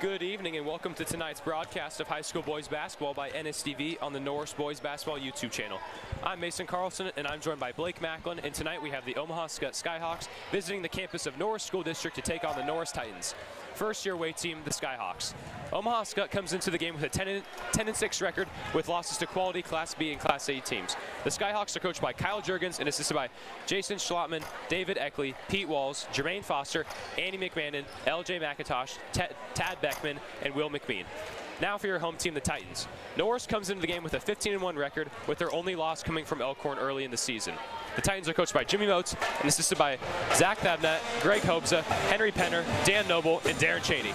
Good evening and welcome to tonight's broadcast of high school boys basketball by NSTV on the Norris Boys Basketball YouTube channel. I'm Mason Carlson and I'm joined by Blake Macklin, and tonight we have the Omaha Skutt Skyhawks visiting the campus of Norris School District to take on the Norris Titans. First-year away team, the Skyhawks. Omaha Skutt comes into the game with a 10-6 record with losses to quality Class B and Class A teams. The Skyhawks are coached by Kyle Juergens and assisted by Jason Schlottman, David Eckley, Pete Walls, Jermaine Foster, Andy McMahon, LJ McIntosh, Tad Beckman, and Will McBean. Now for your home team, the Titans. Norris comes into the game with a 15-1 record, with their only loss coming from Elkhorn early in the season. The Titans are coached by Jimmy Motes and assisted by Zach Thabnett, Greg Hobza, Henry Penner, Dan Noble, and Darren Cheney.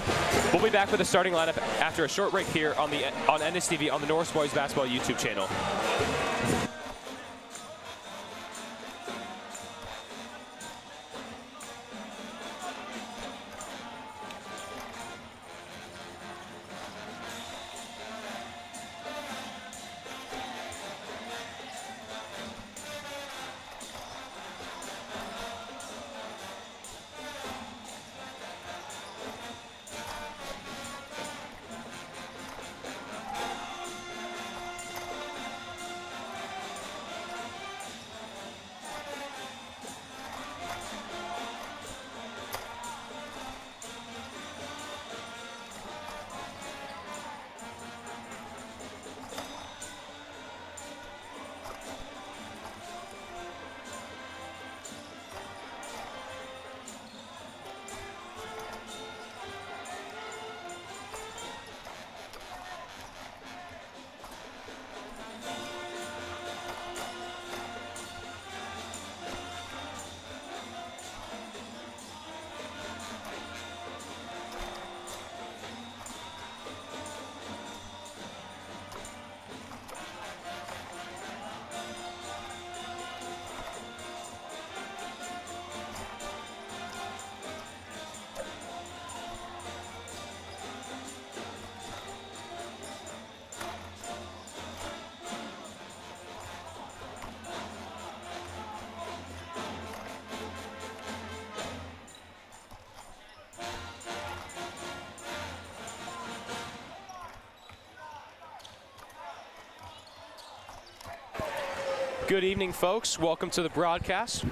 We'll be back with the starting lineup after a short break here on NSTV on the Norris Boys Basketball YouTube channel. Good evening, folks. Welcome to the broadcast.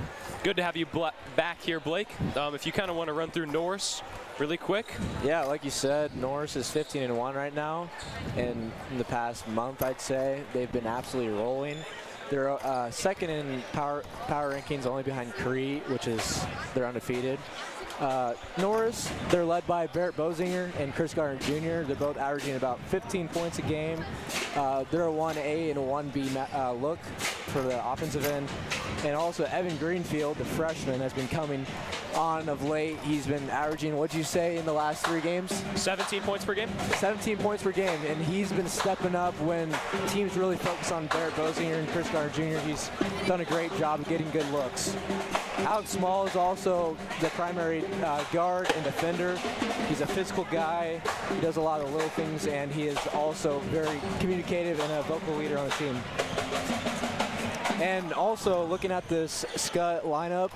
Good to have you back here, Blake. If you kind of want to run through Norris really quick. Yeah, like you said, Norris is 15-1 right now, and in the past month, I'd say they've been absolutely rolling. They're second in power rankings, only behind Crete, which is they're undefeated. Norris, they're led by Barrett Bozinger and Chris Gardner Jr. They're both averaging about 15 points a game. They're a 1A and a 1B look for the offensive end. And also Evan Greenfield, the freshman, has been coming on of late. He's been averaging, what'd you say, in the last 3 games? 17 points per game? 17 points per game, and he's been stepping up when teams really focus on Barrett Bozinger and Chris Gardner Jr. He's done a great job of getting good looks. Alex Small is also the primary guard and defender. He's a physical guy. He does a lot of little things, and he is also very communicative and a vocal leader on the team. And also, looking at this Skutt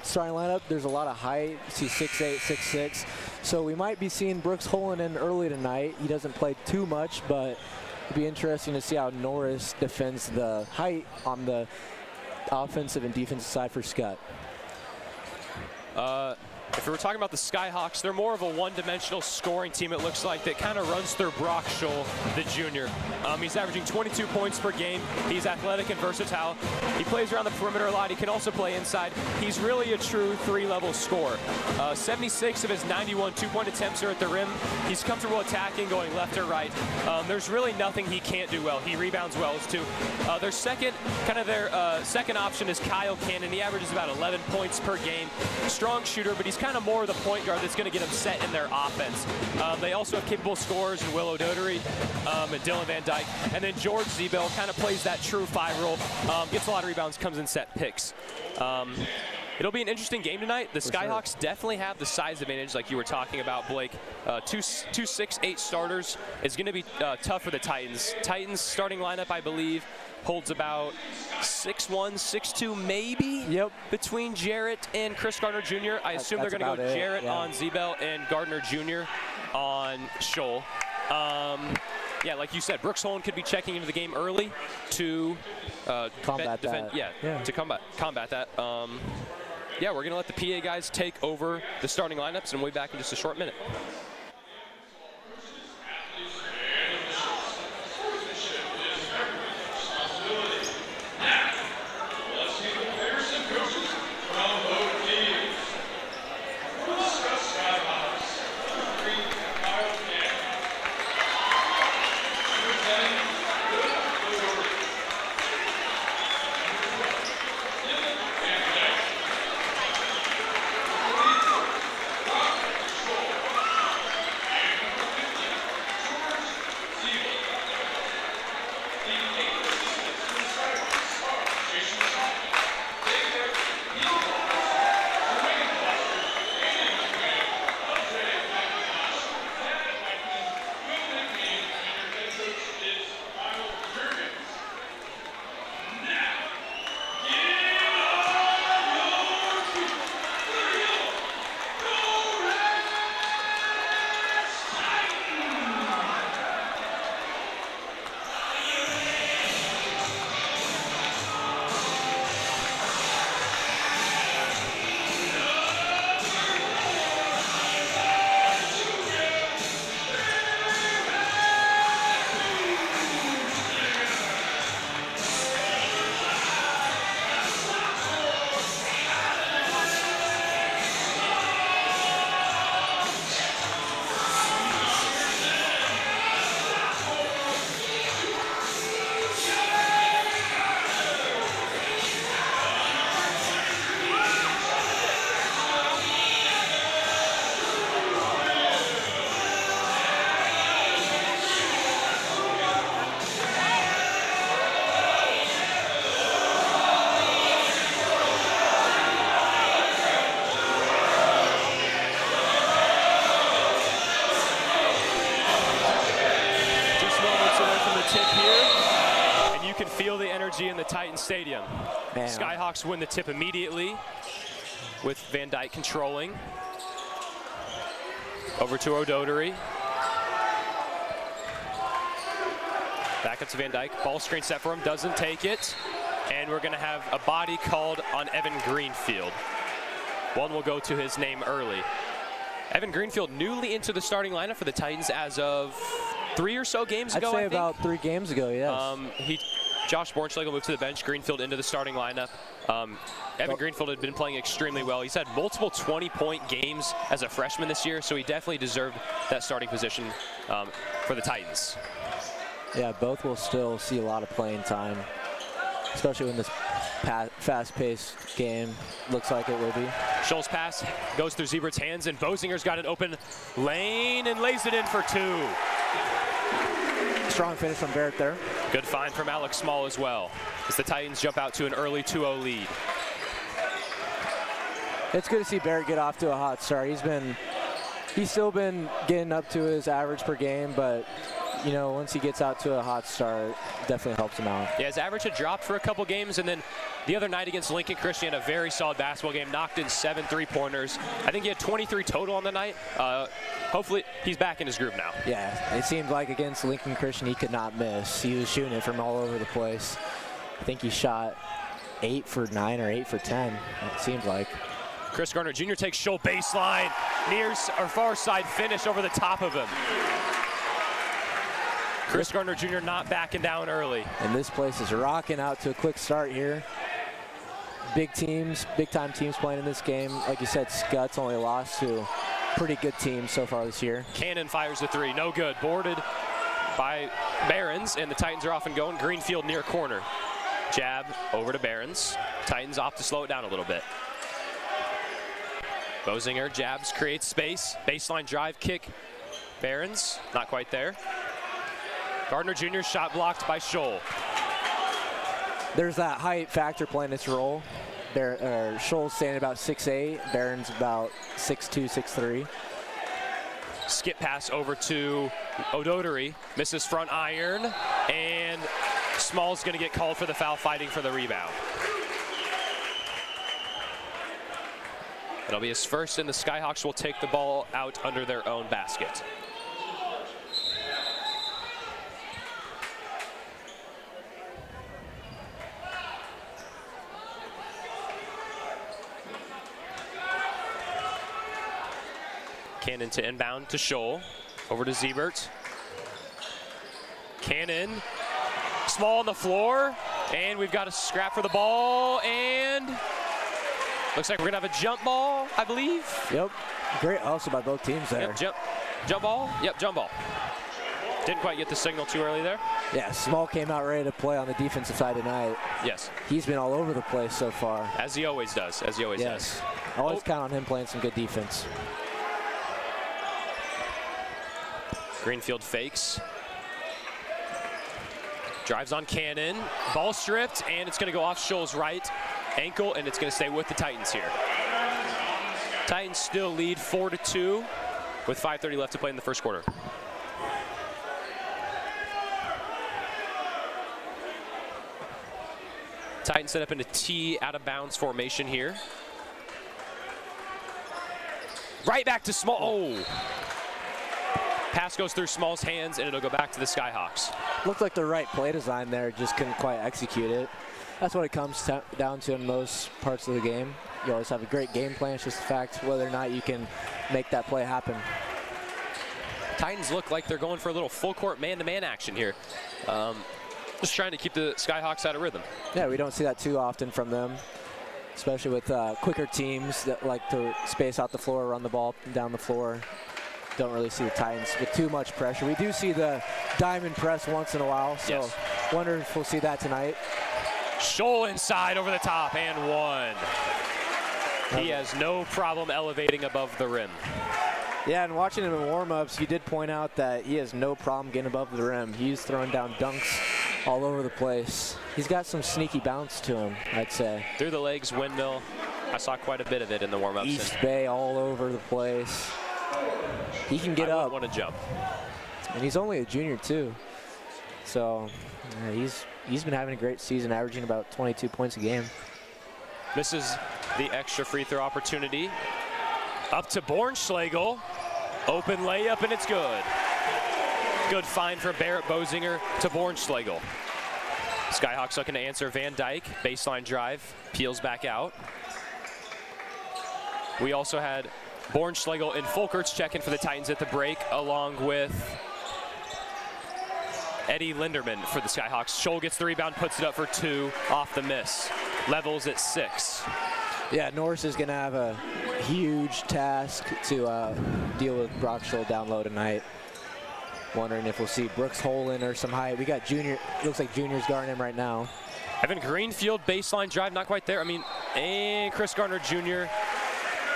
starting lineup, there's a lot of height. You see 6'8", 6'6". So we might be seeing Brooks Holonen early tonight. He doesn't play too much, but it'd be interesting to see how Norris defends the height on the offensive and defensive side for Skutt. If we were talking about the Skyhawks, they're more of a one-dimensional scoring team, it looks like, that kind of runs through Brock Scholl, the junior. He's averaging 22 points per game. He's athletic and versatile. He plays around the perimeter a lot. He can also play inside. He's really a true 3-level scorer. 76 of his 91 two-point attempts are at the rim. He's comfortable attacking, going left or right. There's really nothing he can't do well. He rebounds well, too. Their second option is Kyle Cannon. He averages about 11 points per game. Strong shooter, but he's kind of more of the point guard that's going to get them set in their offense. They also have capable scorers in Willow Dodery and Dylan Van Dyke. And then George Zebel kind of plays that true 5 role, gets a lot of rebounds, comes in set picks. It'll be an interesting game tonight. The Skyhawks definitely have the size advantage, like you were talking about, Blake. 2-6-8 starters is going to be tough for the Titans. Titans starting lineup, I believe, holds about 6'1", 6'2", maybe. Yep. Between Jarrett and Chris Gardner Jr. I assume they're going to go Jarrett on Zebel and Gardner Jr. on Scholl. Yeah, like you said, Brooks Holland could be checking into the game early to Combat defend. that. Yeah, to combat that. Yeah, we're going to let the PA guys take over the starting lineups, and we'll be back in just a short minute. In the Titan Stadium. Man. Skyhawks win the tip immediately with Van Dyke controlling. Over to O'Doherty. Back up to Van Dyke. Ball screen set for him. Doesn't take it. And we're going to have a body called on Evan Greenfield. One will go to his name early. Evan Greenfield newly into the starting lineup for the Titans as of 3 or so games ago, I'd say I think. about 3 games ago, yes. Josh Bornschlegel moved to the bench, Greenfield into the starting lineup. Evan Greenfield had been playing extremely well. He's had multiple 20-point games as a freshman this year, so he definitely deserved that starting position for the Titans. Yeah, both will still see a lot of playing time, especially when this fast-paced game looks like it will be. Scholl's pass goes through Zebra's hands, and Bozinger's got an open lane and lays it in for 2. Strong finish from Barrett there. Good find from Alex Small as well, as the Titans jump out to an early 2-0 lead. It's good to see Barrett get off to a hot start. He's still been getting up to his average per game, but you know, once he gets out to a hot start, definitely helps him out. Yeah, his average had dropped for a couple games, and then the other night against Lincoln Christian, a very solid basketball game, knocked in 7 3-pointers. I think he had 23 total on the night. Hopefully, he's back in his groove now. Yeah, it seemed like against Lincoln Christian, he could not miss. He was shooting it from all over the place. I think he shot 8 for 9 or 8 for 10, it seemed like. Chris Gardner Jr. takes Scholl baseline, near or far side finish over the top of him. Chris Gardner Jr. not backing down early. And this place is rocking out to a quick start here. Big teams, big-time teams playing in this game. Like you said, Skutt's only lost to pretty good teams so far this year. Cannon fires the 3, no good. Boarded by Barons, and the Titans are off and going. Greenfield near corner. Jab over to Barons. Titans opt to slow it down a little bit. Bozinger jabs, creates space. Baseline drive kick. Barons, not quite there. Gardner Jr. shot blocked by Scholl. There's that height factor playing its role. Scholl's standing about 6'8", Barron's about 6'2", 6'3". Skip pass over to O'Doherty, misses front iron, and Small's gonna get called for the foul, fighting for the rebound. It'll be his first, and the Skyhawks will take the ball out under their own basket. Cannon to inbound to Scholl. Over to Siebert. Cannon. Small on the floor. And we've got a scrap for the ball. And looks like we're going to have a jump ball, I believe. Yep. Great hustle by both teams there. Yep, jump ball. Yep, jump ball. Didn't quite get the signal too early there. Yeah, Small came out ready to play on the defensive side tonight. Yes. He's been all over the place so far. As he always does. As he always does. Always count on him playing some good defense. Greenfield fakes. Drives on Cannon. Ball stripped, and it's going to go off Scholl's right ankle, and it's going to stay with the Titans here. Titans still lead 4-2 with 5:30 left to play in the first quarter. Titans set up in a T out of bounds formation here. Right back to Small. Oh. Pass goes through Small's hands, and it'll go back to the Skyhawks. Looked like the right play design there, just couldn't quite execute it. That's what it comes down to in most parts of the game. You always have a great game plan. It's just the fact whether or not you can make that play happen. Titans look like they're going for a little full court man-to-man action here. Just trying to keep the Skyhawks out of rhythm. Yeah, we don't see that too often from them, especially with quicker teams that like to space out the floor, run the ball down the floor. Don't really see the Titans with too much pressure. We do see the diamond press once in a while, so wonder if we'll see that tonight. Scholl inside over the top and one. He has no problem elevating above the rim. Yeah, and watching him in warm-ups, you did point out that he has no problem getting above the rim. He's throwing down dunks all over the place. He's got some sneaky bounce to him, I'd say. Through the legs, windmill. I saw quite a bit of it in the warm-ups. East Bay all over the place. He can get up. Want to jump. And he's only a junior too. So yeah, he's been having a great season, averaging about 22 points a game. Misses the extra free throw opportunity. Up to Bornschlegel. Open layup, and it's good. Good find from Barrett Bosinger to Bornschlegel. Skyhawks looking to answer Van Dyke. Baseline drive. Peels back out. We also had Bornschlegel and Fulkerts checking for the Titans at the break, along with Eddie Linderman for the Skyhawks. Scholl gets the rebound, puts it up for two off the miss. Levels at 6. Yeah, Norris is going to have a huge task to deal with Brock Scholl down low tonight. Wondering if we'll see Brooks Holland or some height. We got Junior, looks like Junior's guarding him right now. Evan Greenfield, baseline drive, not quite there. I mean, and Chris Garner Jr.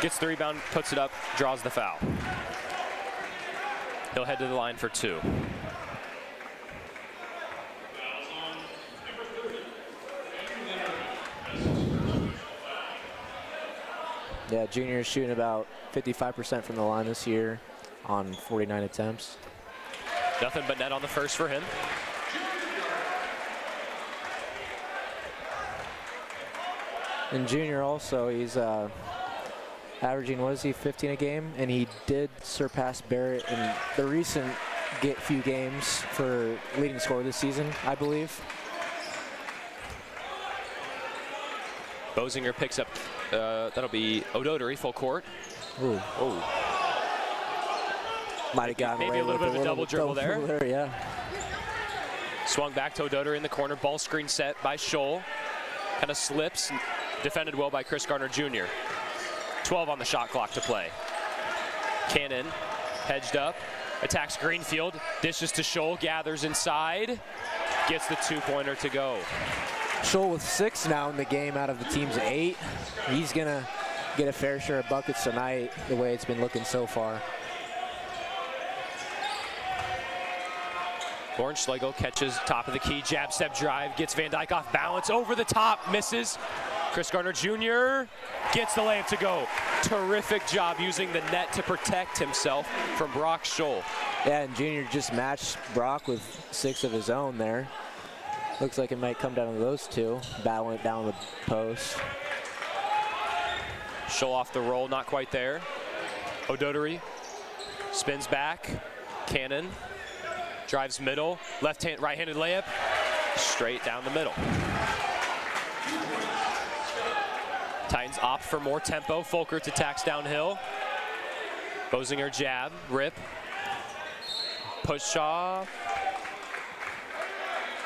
gets the rebound, puts it up, draws the foul. He'll head to the line for 2. Yeah, Junior is shooting about 55% from the line this year on 49 attempts. Nothing but net on the first for him. And Junior also, he's averaging, what is he, 15 a game? And he did surpass Barrett in the recent few games for leading scorer this season, I believe. Bosinger picks up, that'll be O'Doherty, full court. Ooh. Oh. Might have gotten maybe away a little with bit of a double dribble there. Yeah. Swung back to O'Doherty in the corner. Ball screen set by Scholl. Kind of slips. Defended well by Chris Garner Jr. 12 on the shot clock to play. Cannon hedged up. Attacks Greenfield. Dishes to Scholl. Gathers inside. Gets the 2-pointer to go. Scholl with 6 now in the game out of the team's 8. He's going to get a fair share of buckets tonight, the way it's been looking so far. Bornschlegel catches top of the key, jab step drive, gets Van Dyke off balance, over the top, misses. Chris Garner Jr. gets the layup to go. Terrific job using the net to protect himself from Brock Scholl. Yeah, and Junior just matched Brock with 6 of his own there. Looks like it might come down to those two, battling it down the post. Scholl off the roll, not quite there. O'Doherty spins back. Cannon drives middle. Right-handed layup. Straight down the middle. Titans opt for more tempo. Fulkerts attacks downhill. Bosinger jab, rip. Push off.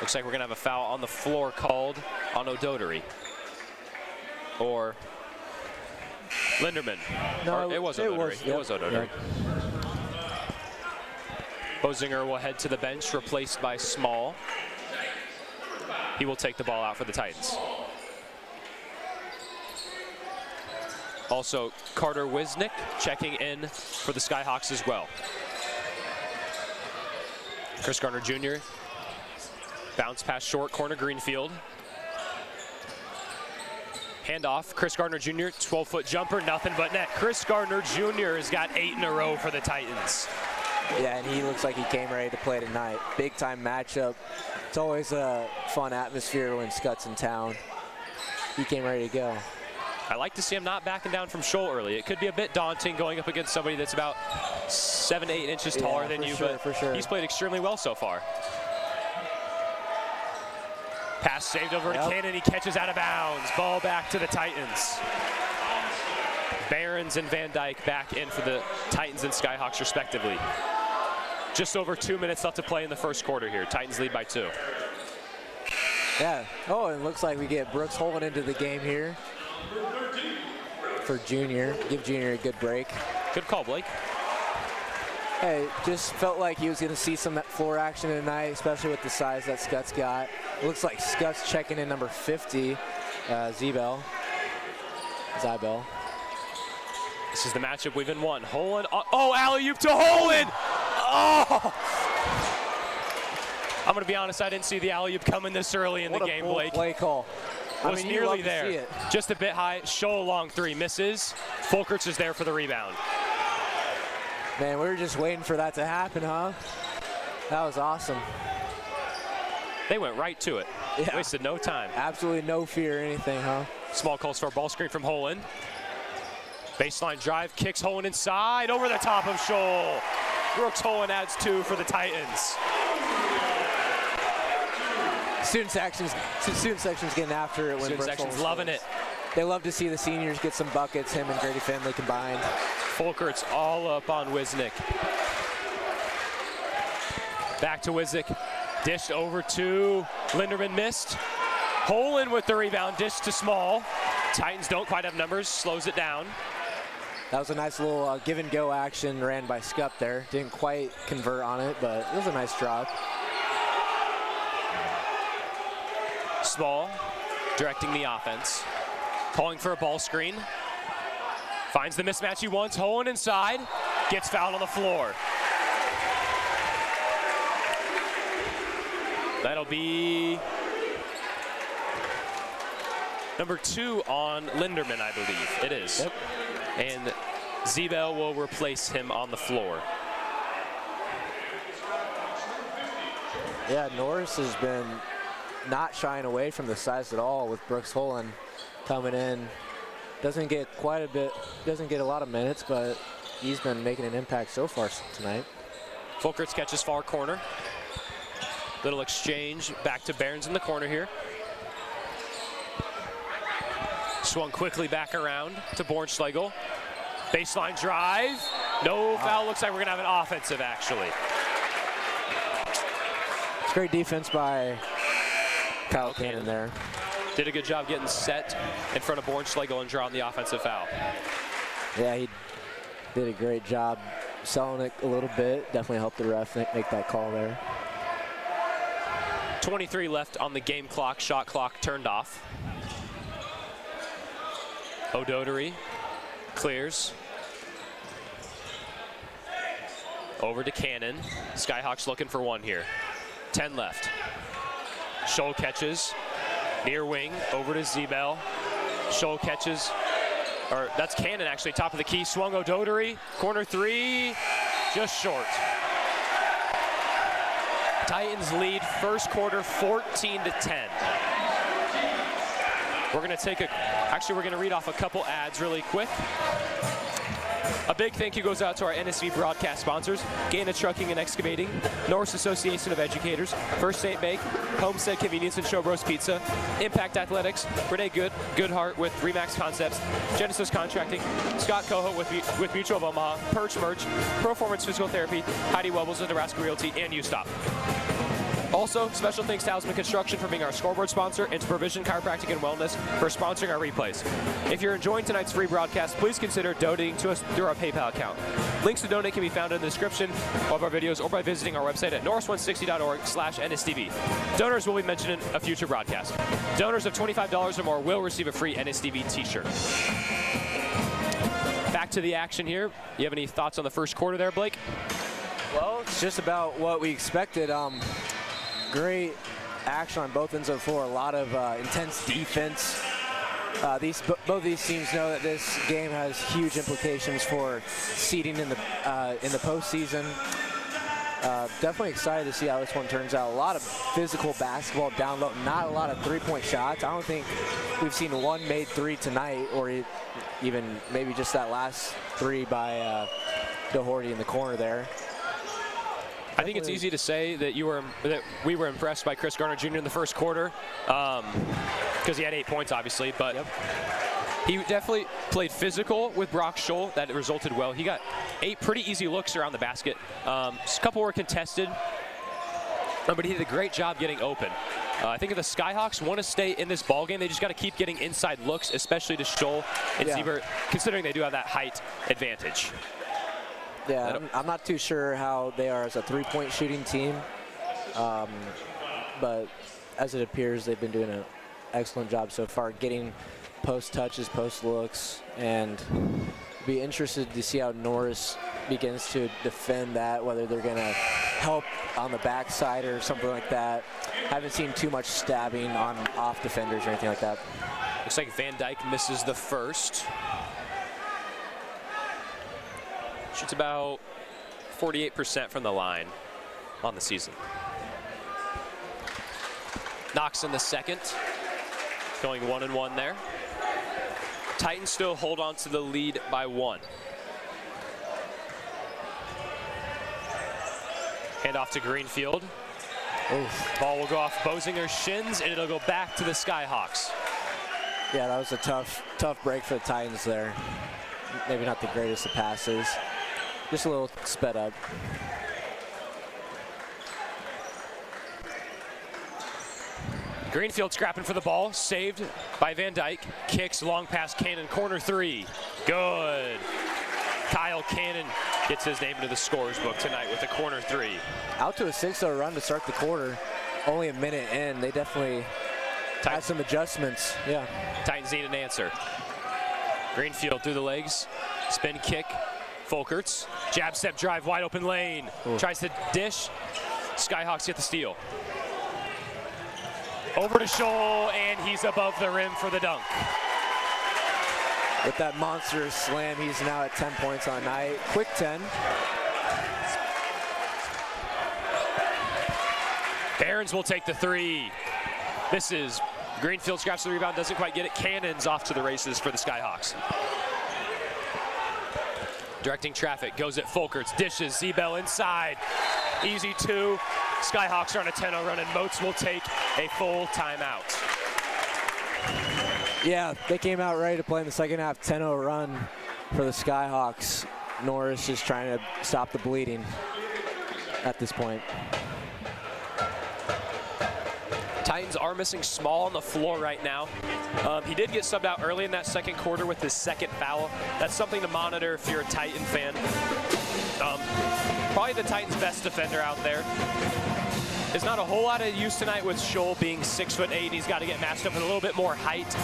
Looks like we're gonna have a foul on the floor called on O'Doherty. Or Linderman. No, it was O'Doherty. It was O'Doherty. Yeah. Bosinger will head to the bench, replaced by Small. He will take the ball out for the Titans. Also, Carter Wisnick checking in for the Skyhawks as well. Chris Gardner Jr. Bounce pass short, corner Greenfield. Handoff, Chris Gardner Jr., 12-foot jumper, nothing but net. Chris Gardner Jr. has got 8 in a row for the Titans. Yeah, and he looks like he came ready to play tonight. Big time matchup. It's always a fun atmosphere when Skutt's in town. He came ready to go. I like to see him not backing down from Scholl early. It could be a bit daunting going up against somebody that's about 7 to 8 inches taller than you, but he's played extremely well so far. Pass saved over to Cannon. He catches out of bounds. Ball back to the Titans. Behrens and Van Dyke back in for the Titans and Skyhawks respectively. Just over 2 minutes left to play in the first quarter here. Titans lead by 2. Yeah. Oh, it looks like we get Brooks Holland into the game here for Junior. Give Junior a good break. Good call, Blake. Hey, just felt like he was going to see some floor action tonight, especially with the size that Skutt's got. It looks like Skutt's checking in number 50, Zybel. This is the matchup we've been won. Holland, oh, alley-oop to Holland! Oh! I'm going to be honest, I didn't see the alley-oop coming this early in the game, Blake. Play call. Was nearly there. Just a bit high. Scholl long 3 misses. Fulkerts is there for the rebound. Man, we were just waiting for that to happen, huh? That was awesome. They went right to it. Yeah. Wasted no time. Absolutely no fear or anything, huh? Small calls for a ball screen from Holland. Baseline drive, kicks Holland inside, over the top of Scholl. Brooks Holland adds 2 for the Titans. Student section's getting after it when Student section's loving it. They love to see the seniors get some buckets, him and Grady Finley combined. Fulkerts all up on Wisnick. Back to Wisnick. Dished over to Linderman, missed. Holland with the rebound, dished to Small. Titans don't quite have numbers, slows it down. That was a nice little give and go action ran by Skutt there. Didn't quite convert on it, but it was a nice drop. Small directing the offense. Calling for a ball screen. Finds the mismatch he wants. Holland inside. Gets fouled on the floor. That'll be number 2 on Linderman, I believe. It is. Yep. And Zybel will replace him on the floor. Yeah, Norris has been not shying away from the size at all with Brooks Holland coming in. Doesn't get a lot of minutes, but he's been making an impact so far tonight. Fulkerts catches far corner. Little exchange back to Behrens in the corner here. Swung quickly back around to Bornschlegel. Baseline drive. No foul. Looks like we're going to have an offensive, actually. It's great defense by Kyle Cannon there. Did a good job getting set in front of Bornschlegel and drawing the offensive foul. Yeah, he did a great job selling it a little bit. Definitely helped the ref make that call there. 23 left on the game clock. Shot clock turned off. O'Doherty clears. Over to Cannon. Skyhawks looking for one here. 10 left. Scholl catches. Near wing. Over to Zybel. Scholl catches. Or that's Cannon actually. Top of the key. Swung O'Doherty. Corner 3. Just short. Titans lead first quarter 14-10. We're going to take a Actually, we're going to read off a couple ads really quick. A big thank you goes out to our NSV broadcast sponsors, Gaina Trucking and Excavating, Norris Association of Educators, First St. Bake, Homestead Convenience and Showbros Pizza, Impact Athletics, Renee Goodhart with Remax Concepts, Genesis Contracting, Scott Coho with Mutual of Omaha, Perch Merch, Performance Physical Therapy, Heidi Webbles of Nebraska Realty, and U-Stop. Also, special thanks to Hausman Construction for being our scoreboard sponsor and to Provision Chiropractic and Wellness for sponsoring our replays. If you're enjoying tonight's free broadcast, please consider donating to us through our PayPal account. Links to donate can be found in the description of our videos or by visiting our website at norris160.org/NSDB. Donors will be mentioned in a future broadcast. Donors of $25 or more will receive a free NSDB t-shirt. Back to the action here. You have any thoughts on the first quarter there, Blake? Well, it's just about what we expected. Great action on both ends of the floor. A lot of intense defense. Both these teams know that this game has huge implications for seeding in the postseason. Definitely excited to see how this one turns out. A lot of physical basketball down low. Not a lot of three-point shots. I don't think we've seen one made three tonight, or even maybe just that last three by Doherty in the corner there. I think it's easy to say that we were impressed by Chris Garner Jr. in the first quarter because he had 8 points, obviously, but he definitely played physical with Brock Scholl. That resulted well. He got 8 pretty easy looks around the basket. A couple were contested, but he did a great job getting open. I think if the Skyhawks want to stay in this ballgame, they just got to keep getting inside looks, especially to Scholl and Siebert, considering they do have that height advantage. Yeah, I'm not too sure how they are as a three-point shooting team, but as it appears, they've been doing an excellent job so far getting post touches, post looks, and be interested to see how Norris begins to defend that, whether they're going to help on the backside or something like that. Haven't seen too much stabbing on off defenders or anything like that. Looks like Van Dyke misses the first. Shoots about 48% from the line on the season. Knox in the second, going 1-1 there. Titans still hold on to the lead by 1. Hand off to Greenfield. Oof. Ball will go off Bozinger's shins, and it'll go back to the Skyhawks. Yeah, that was a tough break for the Titans there. Maybe not the greatest of passes. Just a little sped up. Greenfield scrapping for the ball, saved by Van Dyke. Kicks, long pass, Cannon, corner 3. Good. Kyle Cannon gets his name into the scorer's book tonight with a corner 3. Out to a 6-0 run to start the quarter. Only a minute in. They definitely had some adjustments. Yeah. Titans need an answer. Greenfield through the legs. Spin kick. Folkerts, jab step drive, wide open lane. Ooh. Tries to dish. Skyhawks get the steal. Over to Scholl, and he's above the rim for the dunk. With that monster slam, he's now at 10 points on night. Quick 10. Barons will take the 3. This is Greenfield scraps the rebound, doesn't quite get it. Cannon's off to the races for the Skyhawks. Directing traffic, goes at Folkerts, dishes, Zebel inside. Easy 2. Skyhawks are on a 10-0 run, and Moats will take a full timeout. Yeah, they came out ready to play in the second half. 10-0 run for the Skyhawks. Norris is trying to stop the bleeding at this point. Titans are missing Small on the floor right now. He did get subbed out early in that second quarter with his second foul. That's something to monitor if you're a Titan fan. Probably the Titans' best defender out there. There's not a whole lot of use tonight with Scholl being 6'8". He's got to get matched up with a little bit more height,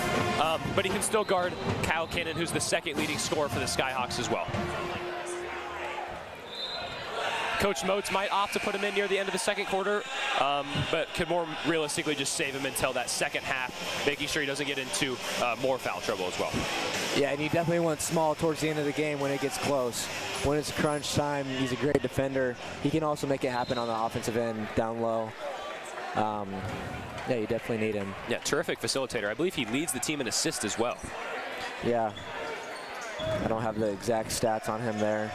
but he can still guard Kyle Cannon, who's the second leading scorer for the Skyhawks as well. Coach Moats might opt to put him in near the end of the second quarter, but could more realistically just save him until that second half, making sure he doesn't get into more foul trouble as well. Yeah, and you definitely want Small towards the end of the game when it gets close. When it's crunch time, he's a great defender. He can also make it happen on the offensive end, down low. Yeah, you definitely need him. Yeah, terrific facilitator. I believe he leads the team in assists as well. Yeah. I don't have the exact stats on him there.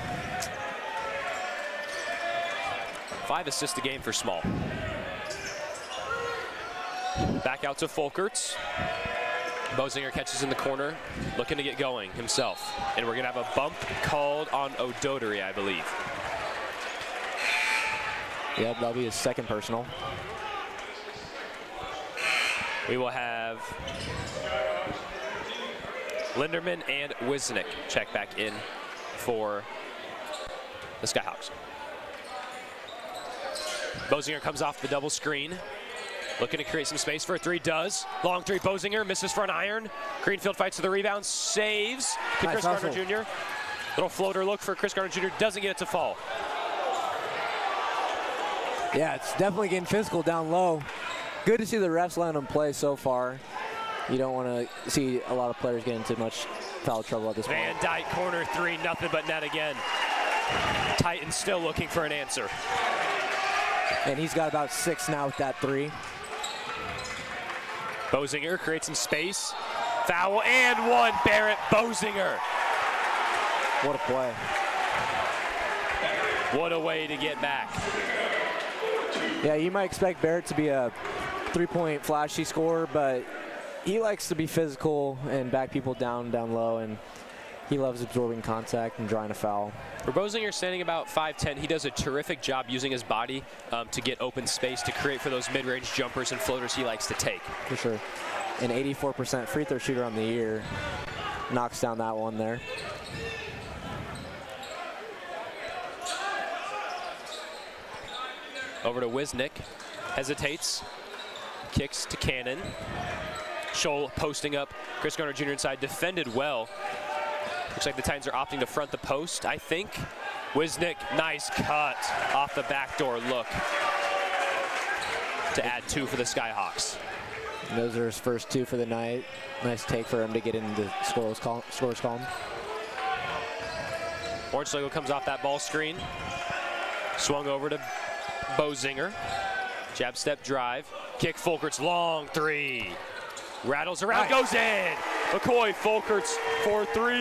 5 assists a game for Small. Back out to Folkerts. Bosinger catches in the corner, looking to get going himself. And we're going to have a bump called on O'Doherty, I believe. Yeah, that'll be his second personal. We will have Linderman and Wisnick check back in for the Skyhawks. Bosinger comes off the double screen. Looking to create some space for a 3, does. Long 3, Bosinger misses for an iron. Greenfield fights to the rebound, saves to Nice Chris hustle. Gardner Jr. Little floater look for Chris Gardner Jr. Doesn't get it to fall. Yeah, it's definitely getting physical down low. Good to see the refs letting them play so far. You don't want to see a lot of players get into much foul trouble at this point. Van Dyke, corner 3, nothing but net again. Titans still looking for an answer. And he's got about 6 now with that 3. Bosinger creates some space. Foul and 1, Barrett Bosinger. What a play. What a way to get back. Yeah, you might expect Barrett to be a 3-point flashy scorer, but he likes to be physical and back people down low, and he loves absorbing contact and drawing a foul. For Bosinger, standing about 5'10", he does a terrific job using his body to get open space to create for those mid-range jumpers and floaters he likes to take. For sure. An 84% free throw shooter on the year. Knocks down that one there. Over to Wisnick. Hesitates. Kicks to Cannon. Scholl posting up. Chris Gardner Jr. inside. Defended well. Looks like the Titans are opting to front the post, I think. Wisnick, nice cut off the backdoor look to add 2 for the Skyhawks. And those are his first 2 for the night. Nice take for him to get into the scores column. Hornslegel comes off that ball screen. Swung over to Bosinger. Jab step drive. Kick Folkerts, long 3. Rattles around, Nice. goes in. McCoy Folkerts for 3.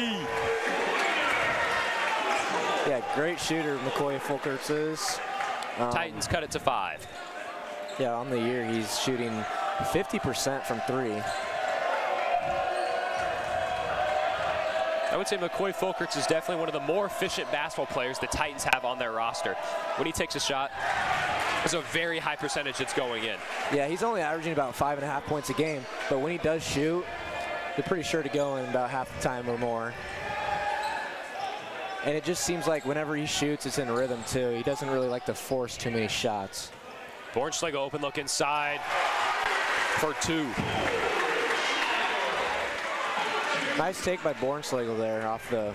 Yeah, great shooter McCoy Folkerts is. Titans cut it to 5. Yeah, on the year he's shooting 50% from 3. I would say McCoy Folkerts is definitely one of the more efficient basketball players the Titans have on their roster. When he takes a shot, there's a very high percentage that's going in. Yeah, he's only averaging about 5.5 points a game, but when he does shoot, they're pretty sure to go in about half the time or more. And it just seems like whenever he shoots, it's in rhythm too. He doesn't really like to force too many shots. Bornschlegel open look inside for 2. Nice take by Bornschlegel there off the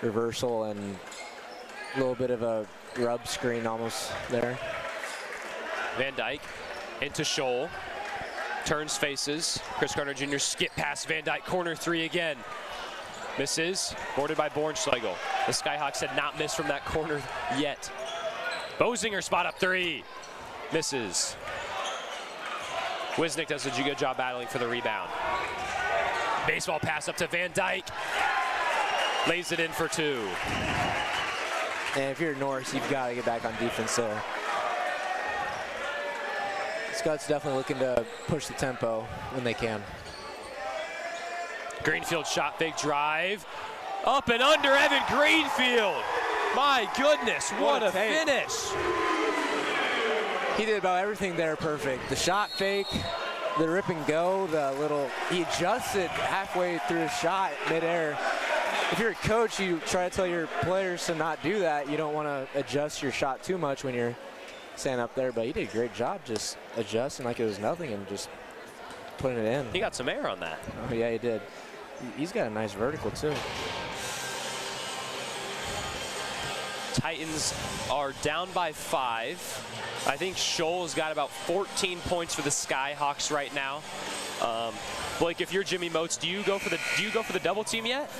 reversal and a little bit of a rub screen almost there. Van Dyke into Scholl. Turns faces. Chris Gardner Jr. skip past Van Dyke. Corner 3 again. Misses. Boarded by Bornschlegel. The Skyhawks had not missed from that corner yet. Bosinger spot up 3. Misses. Wisnick does a good job battling for the rebound. Baseball pass up to Van Dyke. Lays it in for 2. And if you're Norris, you've got to get back on defense there. Skutt's definitely looking to push the tempo when they can. Greenfield shot, big drive. Up and under Evan Greenfield. My goodness, what a finish. He did about everything there perfect. The shot fake, the rip and go, he adjusted halfway through his shot midair. If you're a coach, you try to tell your players to not do that. You don't want to adjust your shot too much when you're standing up there, but he did a great job just adjusting like it was nothing and just putting it in. He got some air on that. Oh, yeah, he did. He's got a nice vertical, too. Titans are down by 5. I think Scholl's got about 14 points for the Skyhawks right now. Blake, if you're Jimmy Moats, do you go for the double team yet,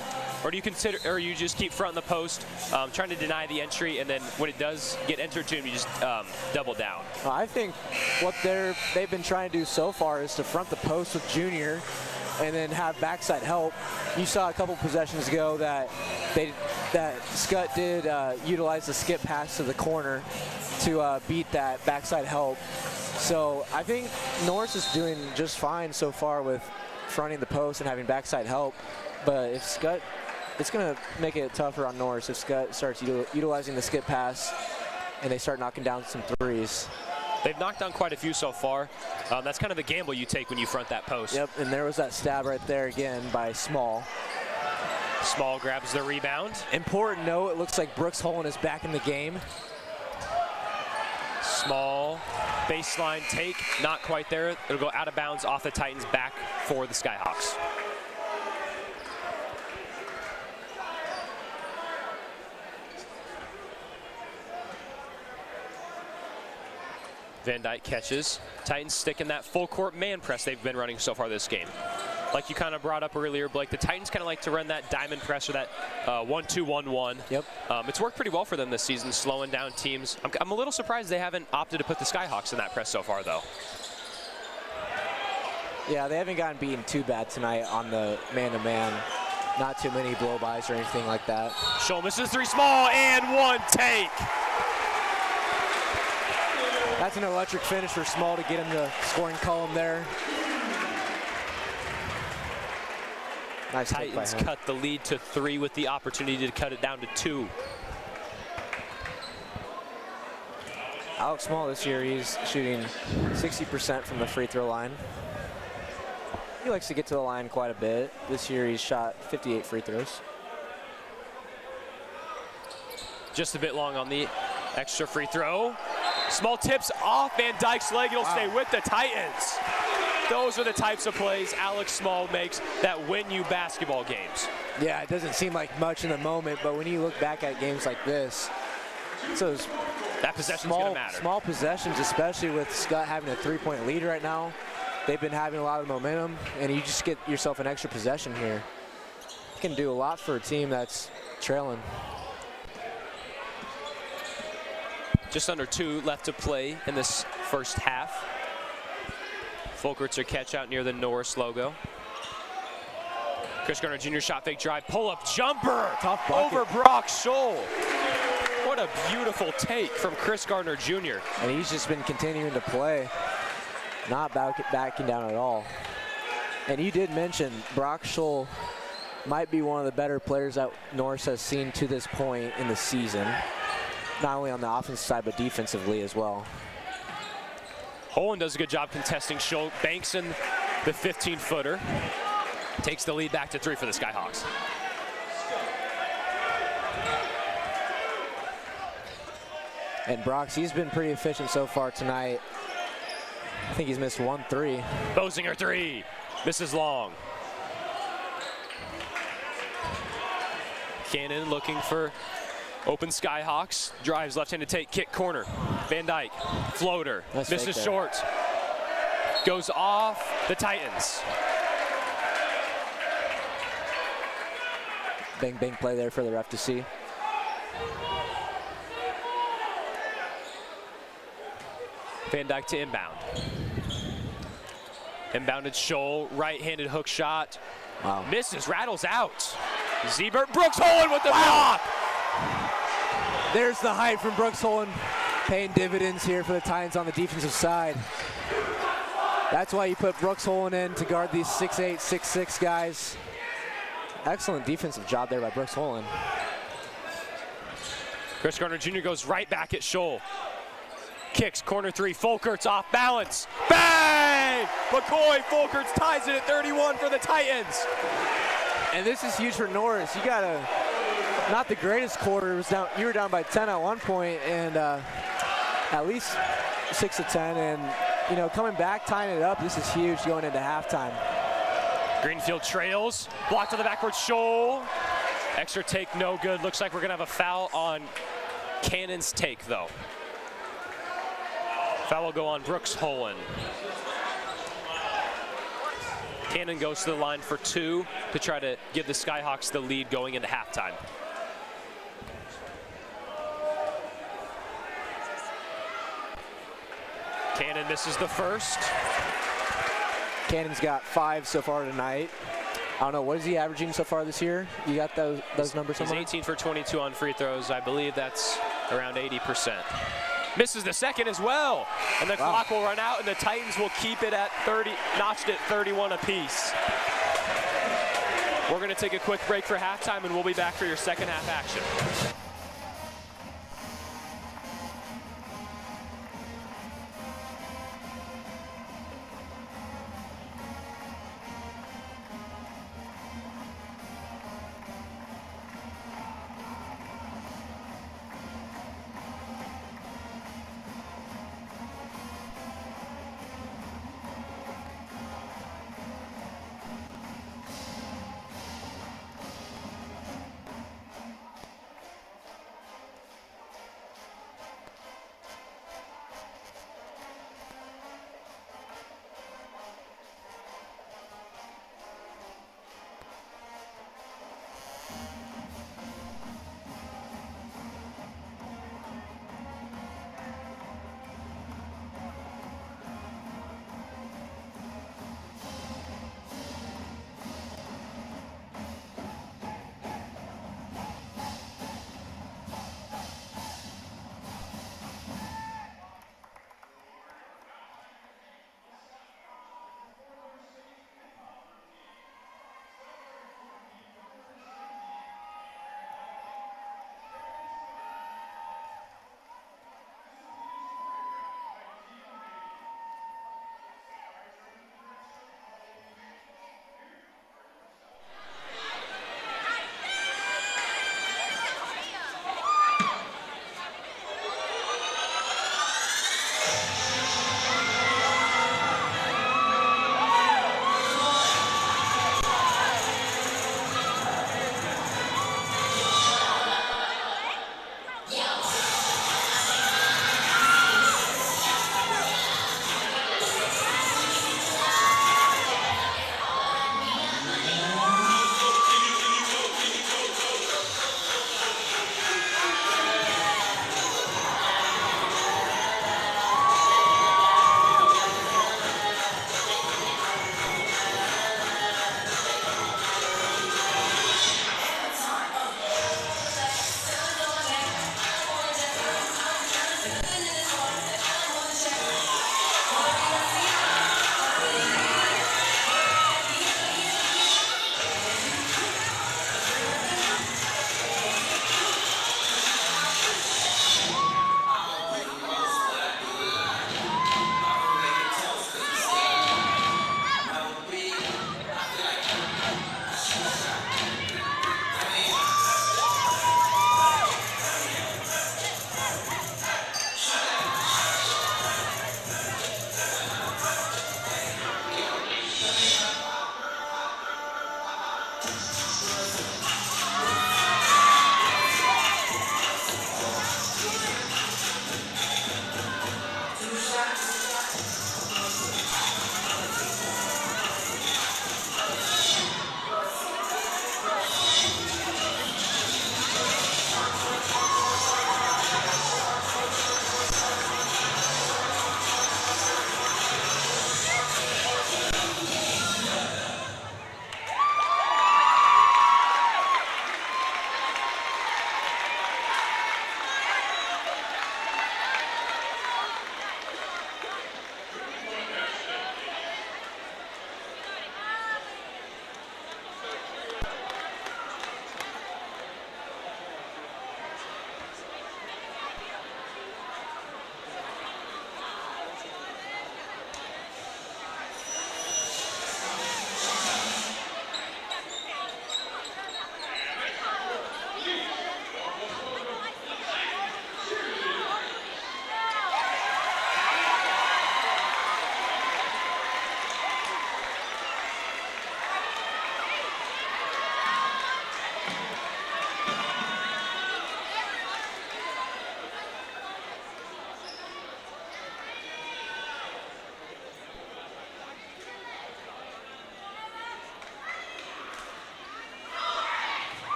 or do you consider, or you just keep fronting the post, trying to deny the entry, and then when it does get entered to him, you just double down? I think what they've been trying to do so far is to front the post with Junior, and then have backside help. You saw a couple possessions ago that Skutt did utilize the skip pass to the corner to beat that backside help. So I think Norris is doing just fine so far with fronting the post and having backside help. But if Skutt, it's going to make it tougher on Norris if Skutt starts utilizing the skip pass and they start knocking down some threes. They've knocked down quite a few so far. That's kind of the gamble you take when you front that post. Yep, and there was that stab right there again by Small. Small grabs the rebound. Important note, it looks like Brooks Holland is back in the game. Small baseline take, not quite there. It'll go out of bounds off the Titans, back for the Skyhawks. Van Dyke catches. Titans stick in that full court man press they've been running so far this game. Like you kind of brought up earlier, Blake, the Titans kind of like to run that diamond press or that 1-2-1-1. Yep. It's worked pretty well for them this season, slowing down teams. I'm a little surprised they haven't opted to put the Skyhawks in that press so far, though. Yeah, they haven't gotten beaten too bad tonight on the man-to-man. Not too many blow-bys or anything like that. Scholl misses three, Small, and one take. That's an electric finish for Small to get him the scoring column there. Nice take by Titans him. cut the lead to 3 with the opportunity to cut it down to 2. Alex Small this year, he's shooting 60% from the free throw line. He likes to get to the line quite a bit. This year he's shot 58 free throws. Just a bit long on the extra free throw. Small tips off Van Dyke's leg. It'll stay with the Titans. Those are the types of plays Alex Small makes that win you basketball games. Yeah, it doesn't seem like much in the moment, but when you look back at games like this, so that possession's gonna matter. Small possessions, especially with Skutt having a three-point lead right now. They've been having a lot of momentum, and you just get yourself an extra possession here. You can do a lot for a team that's trailing. Just under 2 left to play in this first half. Fulkert's catch out near the Norris logo. Chris Garner Jr. shot fake drive, pull-up jumper. Tough bucket. Over Brock Scholl. What a beautiful take from Chris Garner Jr. And he's just been continuing to play, not backing down at all. And you did mention Brock Scholl might be one of the better players that Norris has seen to this point in the season, not only on the offensive side but defensively as well. Holland does a good job contesting Scholl, banks in the 15-footer, takes the lead back to 3 for the Skyhawks. And Brox, he's been pretty efficient so far tonight. I think he's missed 1 3. Bosinger 3, misses long. Cannon looking for open Skyhawks, drives left-handed take, kick corner. Van Dyke, floater, Nice misses fake short. Goes off the Titans. Bang, bang play there for the ref to see. Van Dyke to inbound. Inbounded Scholl, right-handed hook shot. Wow. Misses, rattles out. Zebert, Brooks Holland with the block. There's the height from Brooks Holland, paying dividends here for the Titans on the defensive side. That's why you put Brooks Holland in to guard these 6'8", 6'6" guys. Excellent defensive job there by Brooks Holland. Chris Garner Jr. goes right back at Scholl. Kicks, corner 3, Fulkert's off balance. Bang! McCoy Fulkerts ties it at 31 for the Titans. And this is huge for Norris. You got a, not the greatest quarter. It was down, you were down by 10 at one point, and at least 6 to 10. And, you know, coming back, tying it up, this is huge going into halftime. Greenfield trails, blocked on the backboard, Scholl. Extra take, no good. Looks like we're gonna have a foul on Cannon's take, though. Foul will go on Brooks Holland. Cannon goes to the line for 2 to try to give the Skyhawks the lead going into halftime. Cannon misses the first. Cannon's got 5 so far tonight. I don't know, what is he averaging so far this year? You got those numbers somewhere? He's 18 for 22 on free throws. I believe that's around 80%. Misses the second as well. And the clock will run out, and the Titans will keep it at 30, notched at 31 apiece. We're going to take a quick break for halftime, and we'll be back for your second half action.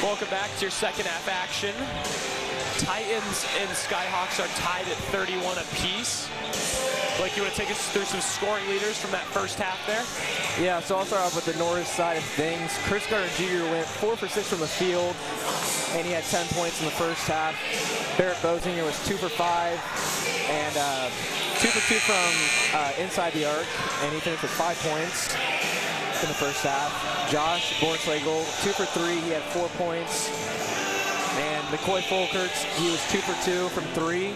Welcome back to your second half action. Titans and Skyhawks are tied at 31 apiece. Blake, you want to take us through some scoring leaders from that first half there? Yeah, so I'll start off with the Norris side of things. Chris Gardner Jr. went 4 for 6 from the field, and he had 10 points in the first half. Barrett Bosinger was 2 for 5, and 2 for 2 from inside the arc, and he finished with 5 points in the first half. Josh Bornschlegel, 2 for 3, he had 4 points. And McCoy Folkerts, he was 2 for 2 from 3,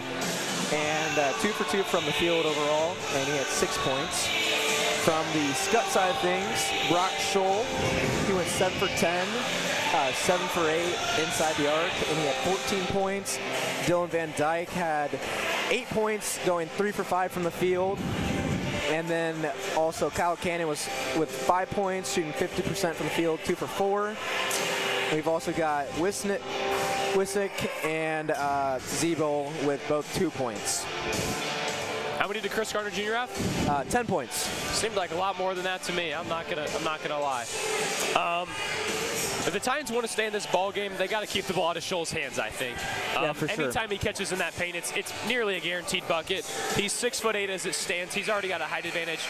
and 2 for 2 from the field overall, and he had 6 points. From the Skutt side of things, Brock Scholl, he went 7 for 10, 7 for 8 inside the arc, and he had 14 points. Dylan Van Dyke had 8 points, going 3 for 5 from the field. And then also Kyle Cannon was with 5 points, shooting 50% from the field, 2 for 4. We've also got Wisnick and Zebo with both 2 points. How many did Chris Gardner Jr. have? 10 points. Seemed like a lot more than that to me. I'm not gonna lie. If the Titans want to stay in this ball game, they got to keep the ball out of Scholl's hands, I think. Yeah, for sure. Anytime he catches in that paint, it's nearly a guaranteed bucket. He's 6'8" as it stands. He's already got a height advantage.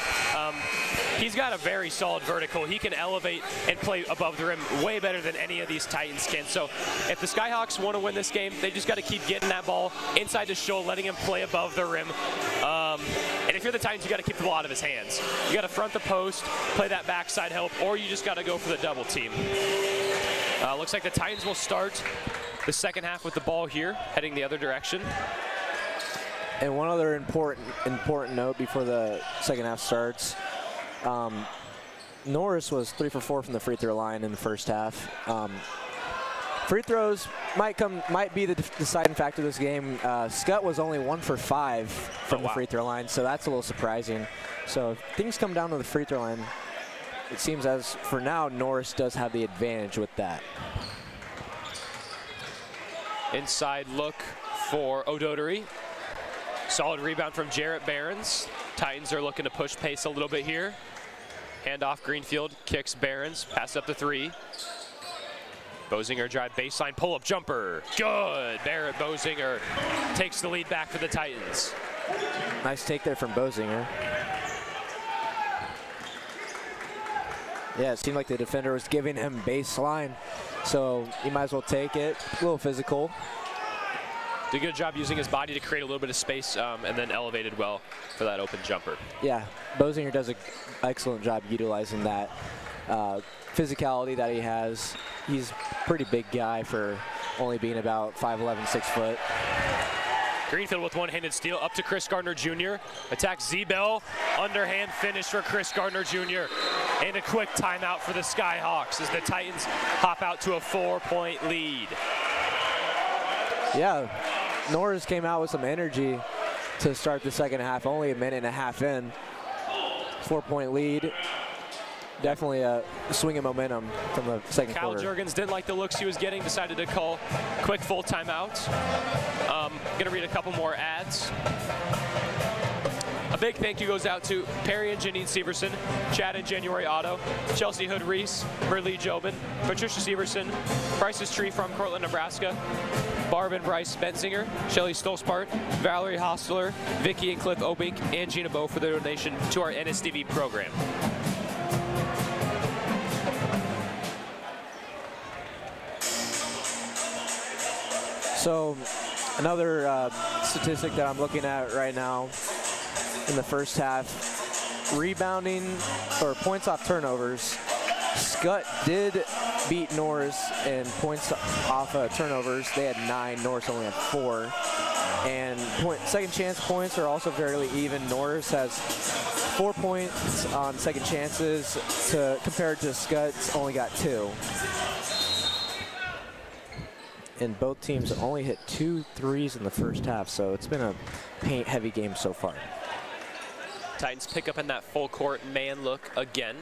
He's got a very solid vertical. He can elevate and play above the rim way better than any of these Titans can. So if the Skyhawks want to win this game, they just got to keep getting that ball inside to Scholl, letting him play above the rim. And if you're the Titans, you got to keep the ball out of his hands. You got to front the post, play that backside help, or you just got to go for the double team. Looks like the Titans will start the second half with the ball here, heading the other direction. And one other important note before the second half starts. Norris was 3 for 4 from the free throw line in the first half. Free throws might be the deciding factor of this game. Skutt was only 1 for 5 from the free throw line, so that's a little surprising. So if things come down to the free throw line, it seems as for now Norris does have the advantage with that. Inside look for O'Doherty. Solid rebound from Jarrett Behrens. Titans are looking to push pace a little bit here. Hand off Greenfield, kicks Behrens, pass up the 3. Bosinger drive baseline, pull-up jumper. Good. Barrett Bosinger takes the lead back for the Titans. Nice take there from Bosinger. Yeah, it seemed like the defender was giving him baseline, so you might as well take it. A little physical. Did a good job using his body to create a little bit of space and then elevated well for that open jumper. Yeah, Bosinger does an excellent job utilizing that physicality that he has. He's a pretty big guy for only being about 5'11", 6 foot. Greenfield with one-handed steal up to Chris Gardner Jr. Attacks Z-Bell. Underhand finish for Chris Gardner Jr. And a quick timeout for the Skyhawks as the Titans hop out to a 4-point lead. Yeah, Norris came out with some energy to start the second half, only a minute and a half in. 4-point lead. Definitely a swing of momentum from the second Kyle quarter. Juergens didn't like the looks he was getting, decided to call quick full timeout. Gonna read a couple more ads. A big thank you goes out to Perry and Janine Severson, Chad and January Auto, Chelsea Hood Reese, Burley Jobin, Patricia Severson, Bryce's Tree from Cortland, Nebraska, Barb and Bryce Benzinger, Shelly Stolzpart, Valerie Hostler, Vicky and Cliff Obink, and Gina Bowe for their donation to our NSTV program. So another statistic that I'm looking at right now in the first half, rebounding or points off turnovers. Skutt did beat Norris in points off turnovers. They had 9, Norris only had 4. And second chance points are also fairly even. Norris has 4 points on second chances compared to Skutt's only got 2. And both teams only hit 2 threes in the first half, so it's been a paint-heavy game so far. Titans pick up in that full court man look again.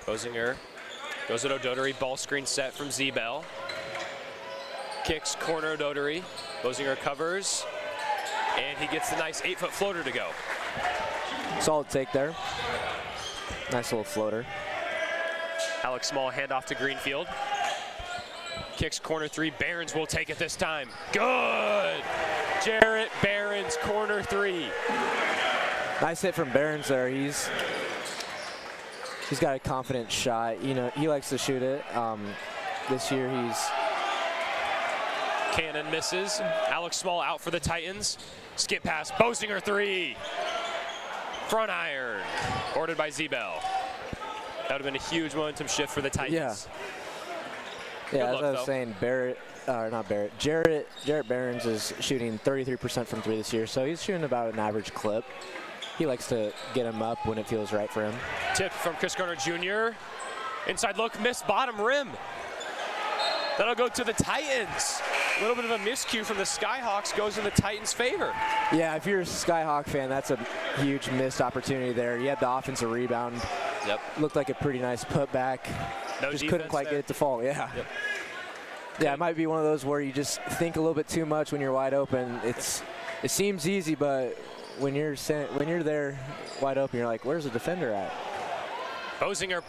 Bosinger goes at O'Doherty, ball screen set from Z-Bell. Kicks corner O'Doherty. Bosinger covers, and he gets the nice 8-foot floater to go. Solid take there. Nice little floater. Alex Small handoff to Greenfield. Kicks corner three. Barons will take it this time. Good. Jarrett Barons, corner three. Nice hit from Barons there. He's got a confident shot. You know, he likes to shoot it. This year he's... Cannon misses. Alex Small out for the Titans. Skip pass. Bosinger three. Front iron. Ordered by Z-Bell. That would have been a huge momentum shift for the Titans. Yeah, as I was saying, Jarrett Barons is shooting 33% from three this year, so he's shooting about an average clip. He likes to get him up when it feels right for him. Tip from Chris Garner Jr. Inside look, missed bottom rim. That'll go to the Titans. A little bit of a miscue from the Skyhawks goes in the Titans' favor. Yeah, if you're a Skyhawk fan, that's a huge missed opportunity there. He had the offensive rebound. Yep. Looked like a pretty nice putback. No just couldn't quite get it to fall. Yeah. Yep. Yeah, it might be one of those where you just think a little bit too much when you're wide open. It seems easy, but when you're there wide open, you're like, where's the defender at? Bosinger,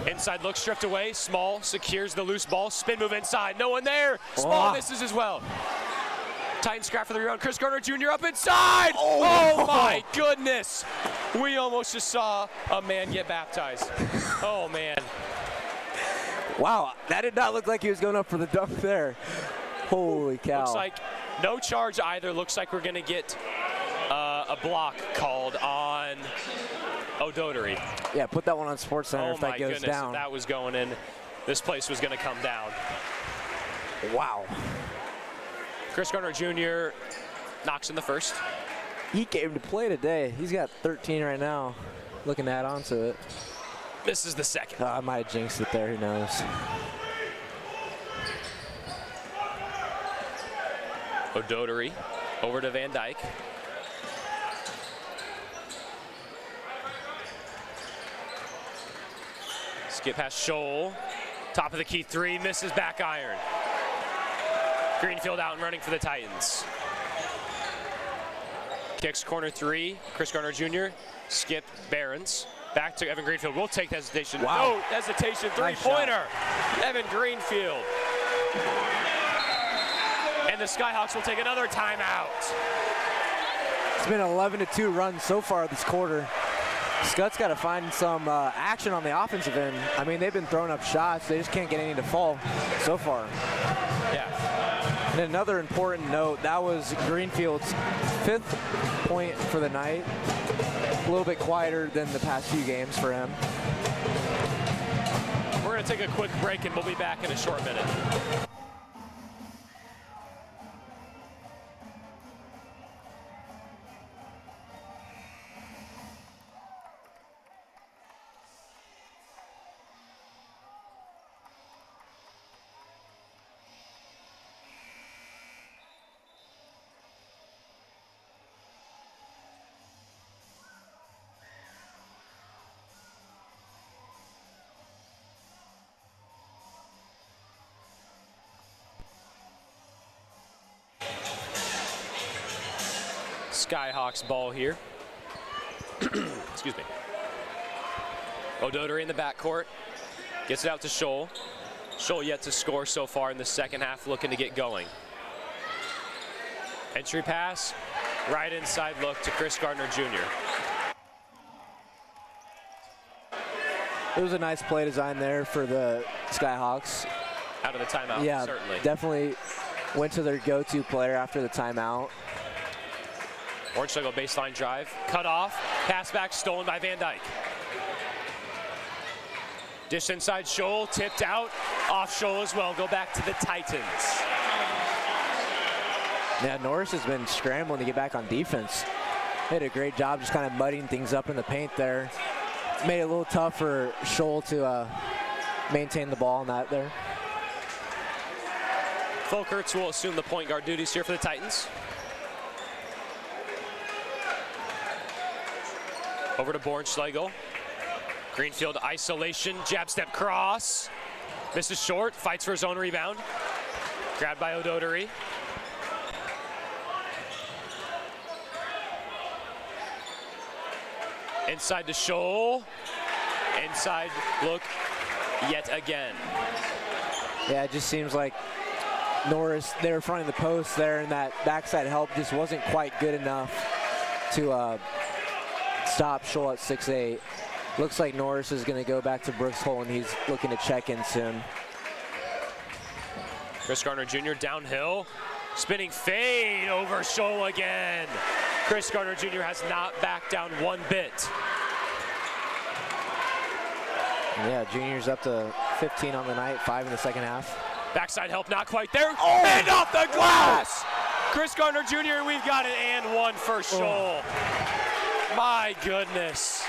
inside look stripped away. Small secures the loose ball. Spin move inside. No one there. Small misses as well. Titans scrap for the rebound. Chris Garner Jr. up inside. Oh my goodness. We almost just saw a man get baptized. Oh man. Wow, that did not look like he was going up for the dunk there. Holy cow. Looks like no charge either. Looks like we're going to get a block called on O'Doherty. Yeah, put that one on SportsCenter if that goes down. If that was going in, this place was going to come down. Wow. Chris Garner Jr. knocks in the first. He came to play today. He's got 13 right now. Looking to add on to it. Misses the second. I might have jinxed it there. Who knows? O'Doherty over to Van Dyke. Skip past Scholl. Top of the key three. Misses back iron. Greenfield out and running for the Titans. Kicks corner three. Chris Garner Jr. Skip Barons. Back to Evan Greenfield. We'll take the hesitation. Wow. No hesitation. Nice Three-pointer. Evan Greenfield. And the Skyhawks will take another timeout. It's been an 11-2 run so far this quarter. Skutt's got to find some action on the offensive end. I mean, they've been throwing up shots. They just can't get any to fall so far. Yeah. And another important note, that was Greenfield's 5th point for the night. A little bit quieter than the past few games for him. We're going to take a quick break, and we'll be back in a short minute. Skyhawks ball here. Excuse me. O'Doherty in the backcourt. Gets it out to Scholl. Scholl yet to score so far in the second half, looking to get going. Entry pass. Right inside look to Chris Garner Jr. It was a nice play design there for the Skyhawks. Out of the timeout, yeah, certainly. Definitely went to their go-to player after the timeout. Orange Struggle baseline drive. Cut off. Pass back stolen by Van Dyke. Dish inside Scholl. Tipped out. Off Scholl as well. Go back to the Titans. Yeah, Norris has been scrambling to get back on defense. They did a great job just kind of muddying things up in the paint there. Made it a little tough for Scholl to maintain the ball on that there. Folkerts will assume the point guard duties here for the Titans. Over to Bornschlegel. Greenfield isolation, jab step cross. Misses short, fights for his own rebound. Grabbed by O'Doherty. Inside to Scholl. Inside look yet again. Yeah, it just seems like Norris, they were fronting the post there, and that backside help just wasn't quite good enough to stop Scholl at 6'8". Looks like Norris is going to go back to Brooks Hole, and he's looking to check in soon. Chris Gardner Jr. downhill, spinning fade over Scholl again. Chris Gardner Jr. has not backed down one bit. Yeah, Junior's up to 15 on the night, 5 in the second half. Backside help not quite there. Oh! And off the glass! Chris Gardner Jr., we've got it and one for Scholl. My goodness.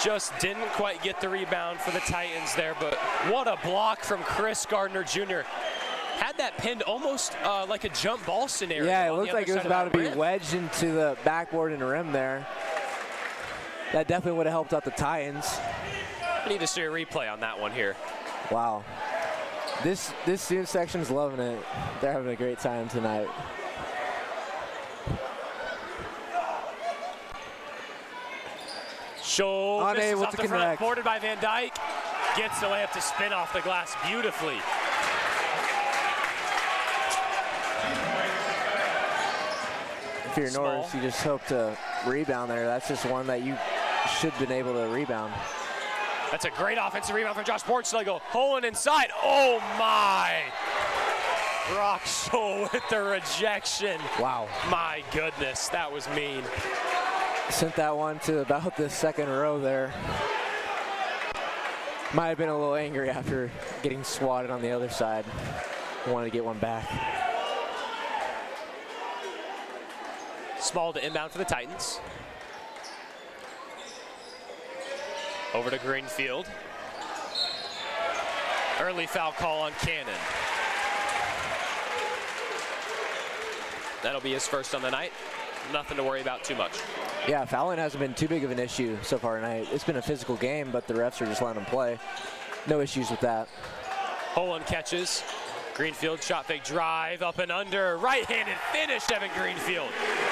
Just didn't quite get the rebound for the Titans there, but what a block from Chris Gardner Jr. Had that pinned almost like a jump ball scenario. Yeah, it looked like it was about to be wedged into the backboard and rim there. That definitely would have helped out the Titans. I need to see a replay on that one here. Wow. This student section's loving it. They're having a great time tonight. Scholl unable off to the connect. Front, boarded by Van Dyke. Gets the layup to spin off the glass beautifully. If you're Norris, you just hope to rebound there. That's just one that you should have been able to rebound. That's a great offensive rebound from Josh Bortschlegel. Holing inside. Oh my! Brock Scholl with the rejection. Wow. My goodness, that was mean. Sent that one to about the second row there. Might have been a little angry after getting swatted on the other side. Wanted to get one back. Small to inbound for the Titans. Over to Greenfield. Early foul call on Cannon. That'll be his first on the night. Nothing to worry about too much. Yeah, fouling hasn't been too big of an issue so far tonight. It's been a physical game, but the refs are just letting them play. No issues with that. Holen catches. Greenfield shot fake drive up and under. Right-handed finish, Evan Greenfield.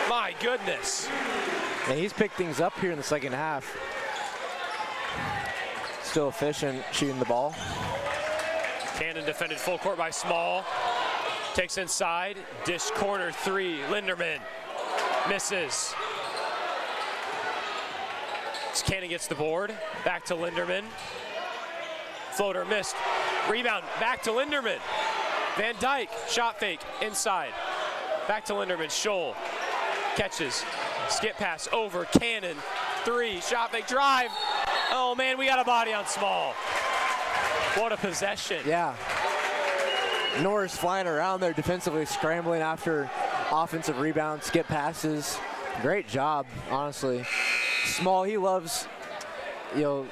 My goodness. And he's picked things up here in the second half. Still efficient shooting the ball. Cannon defended full court by Small. Takes inside. Dish corner three. Linderman misses. Cannon gets the board. Back to Linderman. Floater missed. Rebound. Back to Linderman. Van Dyke. Shot fake. Inside. Back to Linderman. Scholl catches. Skip pass over. Cannon. Three. Shot fake. Drive. Oh, man, we got a body on Small. What a possession. Yeah. Norris flying around there defensively, scrambling after offensive rebounds, skip passes. Great job, honestly. Small, he loves, you know,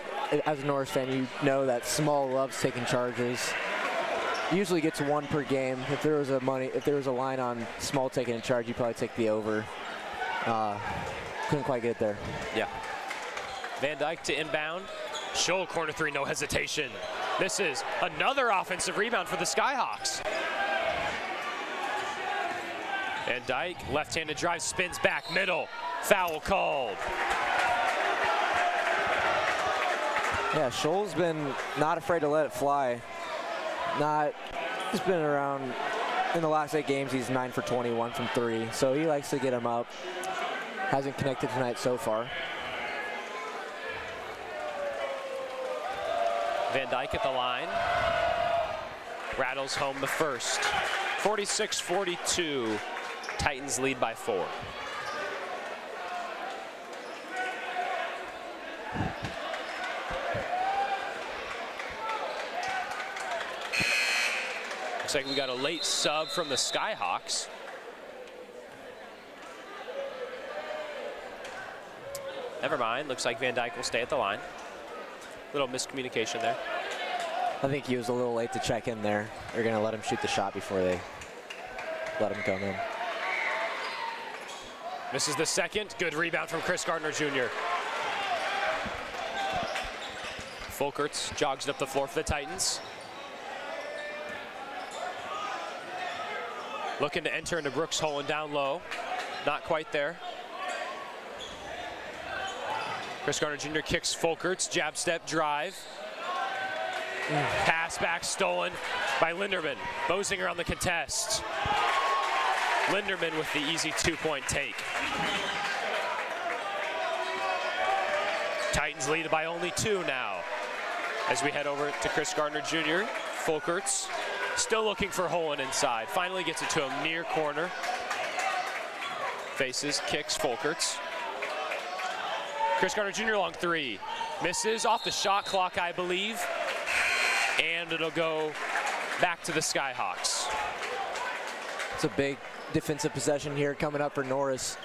as a Norris fan, you know that Small loves taking charges. Usually gets one per game. If there was a line on Small taking a charge, you'd probably take the over. Couldn't quite get there. Yeah. Van Dyke to inbound. Scholl corner three, no hesitation. This is another offensive rebound for the Skyhawks. Van Dyke, left-handed drive, spins back, middle. Foul called. Yeah, Scholl's been not afraid to let it fly. He's been around, in the last 8 games, he's 9 for 21 from 3. So he likes to get him up. Hasn't connected tonight so far. Van Dyke at the line. Rattles home the first. 46-42. Titans lead by 4. Looks like we got a late sub from the Skyhawks. Never mind. Looks like Van Dyke will stay at the line. Little miscommunication there. I think he was a little late to check in there. They're going to let him shoot the shot before they let him come in. Misses the second. Good rebound from Chris Gardner Jr. Folkerts jogs it up the floor for the Titans. Looking to enter into Brooks Holen down low. Not quite there. Chris Gardner Jr. kicks Folkerts, jab step drive. Pass back stolen by Linderman. Bosinger on the contest. Linderman with the easy 2-point take. Titans lead by only 2 now. As we head over to Chris Gardner Jr., Folkerts still looking for Holen inside. Finally gets it to him near corner. Faces, kicks Folkerts. Chris Gardner Jr. long 3. Misses off the shot clock, I believe. And it'll go back to the Skyhawks. It's a big defensive possession here coming up for Norris.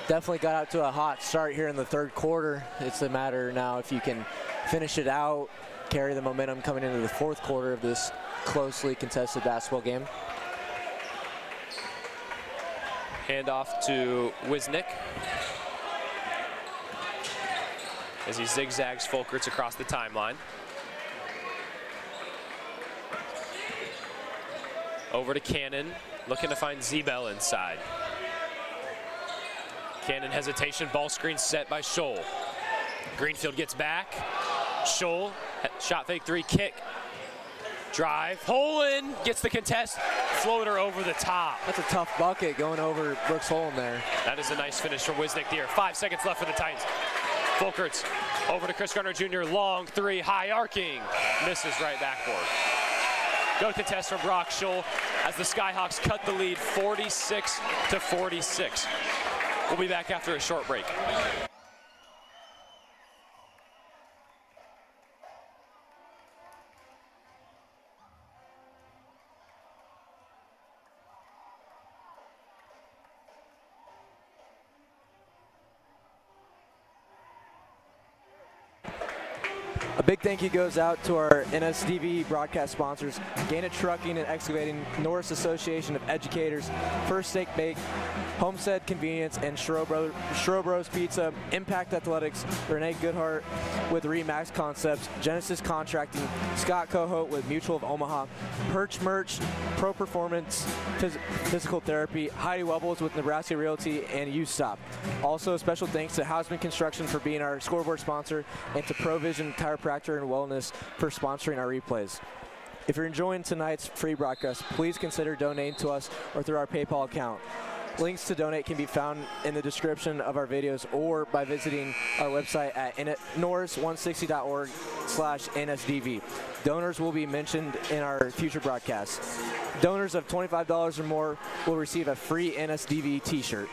Definitely got out to a hot start here in the third quarter. It's a matter now if you can finish it out, carry the momentum coming into the fourth quarter of this closely contested basketball game. Hand off to Wisnick as he zigzags Folkerts across the timeline. Over to Cannon, looking to find Zebel inside. Cannon hesitation, ball screen set by Scholl. Greenfield gets back. Scholl, shot fake 3, kick. Drive, Holen gets the contest, floater over the top. That's a tough bucket going over Brooks Holen there. That is a nice finish from Wisnick here. 5 seconds left for the Titans. Folkerts over to Chris Gardner Jr., long 3, high arcing. Misses right backboard. Go contest from Brock Scholl as the Skyhawks cut the lead 46-46. We'll be back after a short break. A big thank you goes out to our NSDV broadcast sponsors, Gaina Trucking and Excavating, Norris Association of Educators, First Steak Bake, Homestead Convenience, and Bros Pizza, Impact Athletics, Renee Goodhart with Remax Concepts, Genesis Contracting, Scott Cohote with Mutual of Omaha, Perch Merch, Pro Performance Physical Therapy, Heidi Webbles with Nebraska Realty, and UStop. Also, a special thanks to Hausman Construction for being our scoreboard sponsor, and to Provision Chiropractor and Wellness for sponsoring our replays. If you're enjoying tonight's free broadcast, please consider donating to us or through our PayPal account. Links to donate can be found in the description of our videos or by visiting our website at norris160.org/NSDV. Donors will be mentioned in our future broadcasts. Donors of $25 or more will receive a free NSDV t-shirt.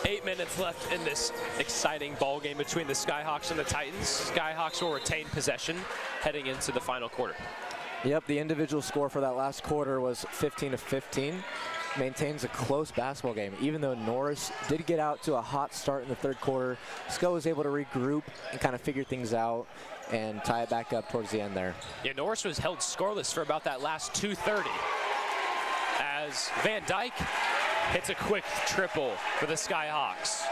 8 minutes left in this exciting ball game between the Skyhawks and the Titans. Skyhawks will retain possession heading into the final quarter. Yep, the individual score for that last quarter was 15-15. Maintains a close basketball game. Even though Norris did get out to a hot start in the third quarter, Skutt was able to regroup and kind of figure things out and tie it back up towards the end there. Yeah, Norris was held scoreless for about that last 2:30 as Van Dyke hits a quick triple for the Skyhawks,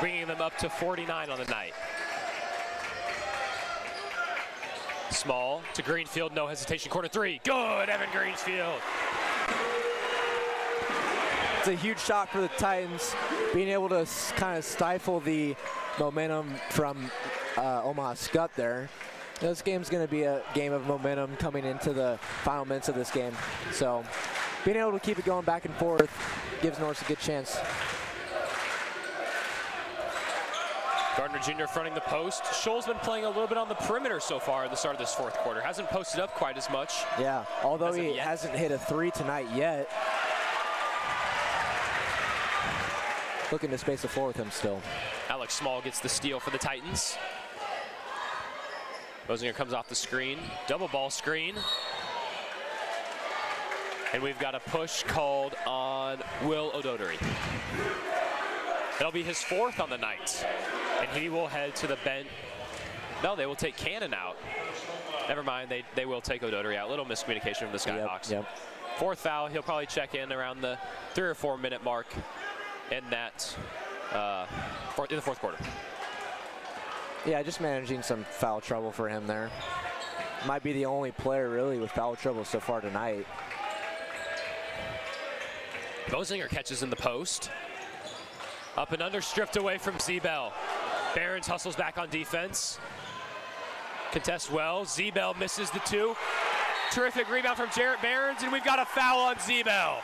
bringing them up to 49 on the night. Small to Greenfield, no hesitation, corner 3. Good, Evan Greenfield. It's a huge shot for the Titans, being able to kind of stifle the momentum from Omaha Skutt there. This game's going to be a game of momentum coming into the final minutes of this game. So being able to keep it going back and forth gives Norris a good chance. Gardner Jr. fronting the post. Scholl's been playing a little bit on the perimeter so far at the start of this fourth quarter. Hasn't posted up quite as much. Yeah, although he hasn't hit a 3 tonight yet. Looking to space the floor with him still. Alex Small gets the steal for the Titans. Bosinger comes off the screen. Double ball screen. And we've got a push called on Will O'Doherty. That'll be his 4th on the night. And he will head to the bench. No, they will take Cannon out. Never mind, they will take O'Doherty out. Little miscommunication from the Skyhawks. Yep. 4th foul, he'll probably check in around the 3 or 4 minute mark in that in the fourth quarter. Yeah, just managing some foul trouble for him there. Might be the only player really with foul trouble so far tonight. Bosinger catches in the post. Up and under, stripped away from Zebel. Behrens hustles back on defense. Contests well. Zebel misses the 2. Terrific rebound from Jarrett Behrens, and we've got a foul on Zebel.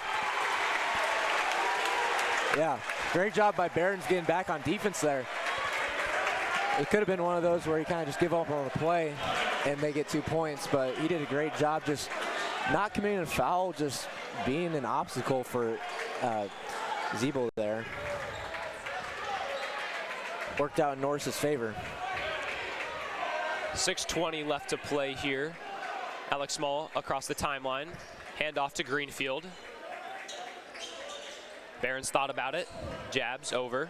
Yeah, great job by Behrens getting back on defense there. It could have been one of those where you kind of just give up on the play and they get 2 points, but he did a great job just not committing a foul, just being an obstacle for Zebel there. Worked out in Norris's favor. 6:20 left to play here. Alex Small across the timeline. Handoff to Greenfield. Behrens thought about it. Jabs over.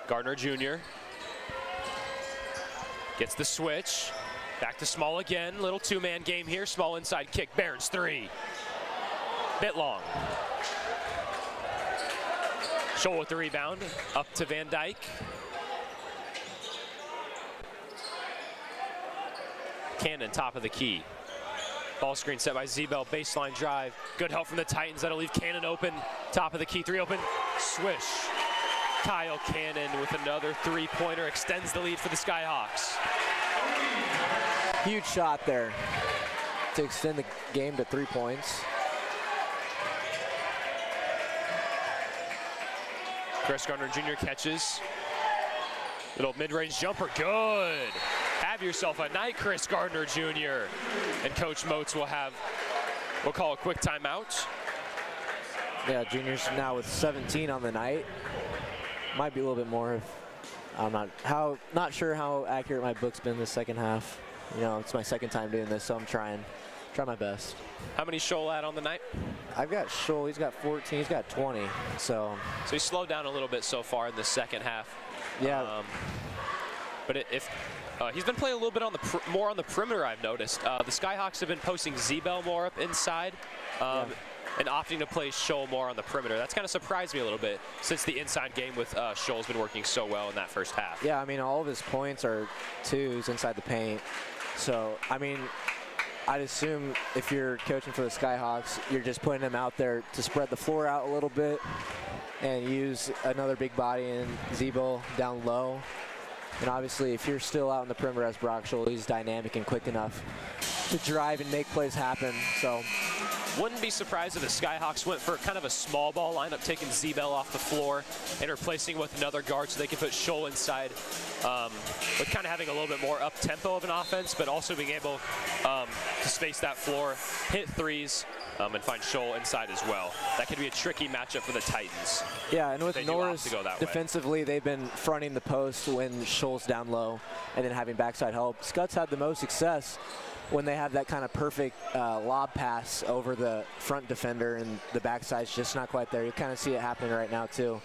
Gardner Jr. gets the switch. Back to Small again. Little 2-man game here. Small inside kick. Behrens 3. Bit long. Scholl with the rebound. Up to Van Dyke. Cannon, top of the key. Ball screen set by Zebel, baseline drive. Good help from the Titans, that'll leave Cannon open. Top of the key, 3 open, swish. Kyle Cannon with another 3-pointer, extends the lead for the Skyhawks. Huge shot there to extend the game to 3 points. Chris Gardner Jr. catches. Little mid-range jumper, good. Have yourself a night, Chris Gardner Jr. And Coach Moats we'll call a quick timeout. Yeah, Junior's now with 17 on the night. Might be a little bit more if I'm not sure how accurate my book's been this second half. You know, it's my second time doing this, so I'm trying my best. How many Scholl at on the night? I've got Scholl, he's got 14, he's got 20, so he slowed down a little bit so far in the second half. Yeah. But he's been playing a little bit more on the perimeter, I've noticed. The Skyhawks have been posting Zebel more up inside and opting to play Scholl more on the perimeter. That's kind of surprised me a little bit since the inside game with Scholl's been working so well in that first half. Yeah, I mean, all of his points are 2s inside the paint. So, I mean, I'd assume if you're coaching for the Skyhawks, you're just putting him out there to spread the floor out a little bit and use another big body in Zebel down low. And obviously, if you're still out in the perimeter as Brock Scholl, he's dynamic and quick enough to drive and make plays happen. So, wouldn't be surprised if the Skyhawks went for kind of a small ball lineup, taking Zebel off the floor and replacing with another guard so they can put Scholl inside, with kind of having a little bit more up-tempo of an offense, but also being able to space that floor, hit threes, and find Scholl inside as well. That could be a tricky matchup for the Titans. Yeah, and with Norris defensively, they've been fronting the post when Scholl's down low and then having backside help. Skutt's had the most success when they have that kind of perfect lob pass over the front defender, and the backside's just not quite there. You kind of see it happening right now, too.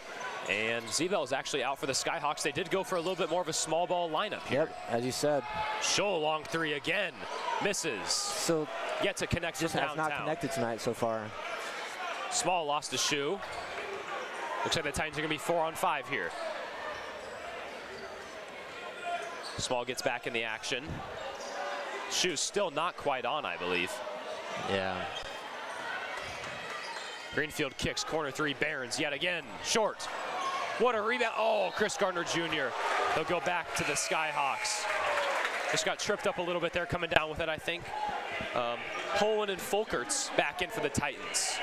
And Zebel is actually out for the Skyhawks. They did go for a little bit more of a small ball lineup here. Yep, as you said. Scholl long 3 again, misses. So yet to connect just from has downtown. Not connected tonight so far. Small lost a shoe. Looks like the Titans are going to be 4 on 5 here. Small gets back in the action. Shoe's still not quite on, I believe. Yeah. Greenfield kicks, corner 3, Behrens yet again, short. What a rebound. Oh, Chris Gardner Jr. They'll go back to the Skyhawks. Just got tripped up a little bit there, coming down with it, I think. Holland and Folkerts back in for the Titans.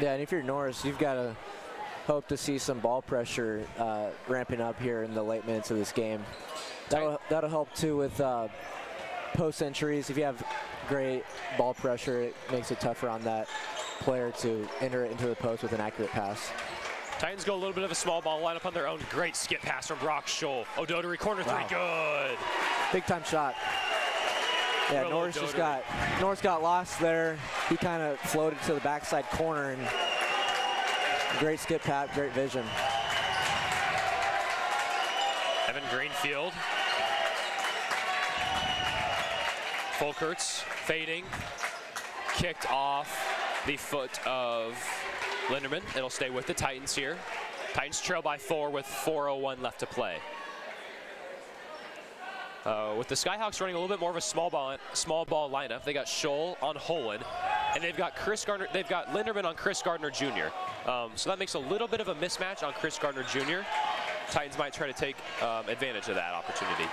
Yeah, and if you're Norris, you've got to hope to see some ball pressure ramping up here in the late minutes of this game. That'll help too with post entries. If you have great ball pressure, it makes it tougher on that player to enter it into the post with an accurate pass. Titans go a little bit of a small ball lineup on their own. Great skip pass from Brock Scholl. O'Doherty corner 3, good. Big time shot. Yeah, Norris got lost there. He kind of floated to the backside corner, and great skip pass, great vision. Evan Greenfield. Folkerts fading. Kicked off the foot of Linderman. It'll stay with the Titans here. Titans trail by 4 with 4:01 left to play. With the Skyhawks running a little bit more of a small ball lineup, they got Scholl on Holland, and they've got Linderman on Chris Gardner Jr. So that makes a little bit of a mismatch on Chris Gardner Jr. Titans might try to take advantage of that opportunity.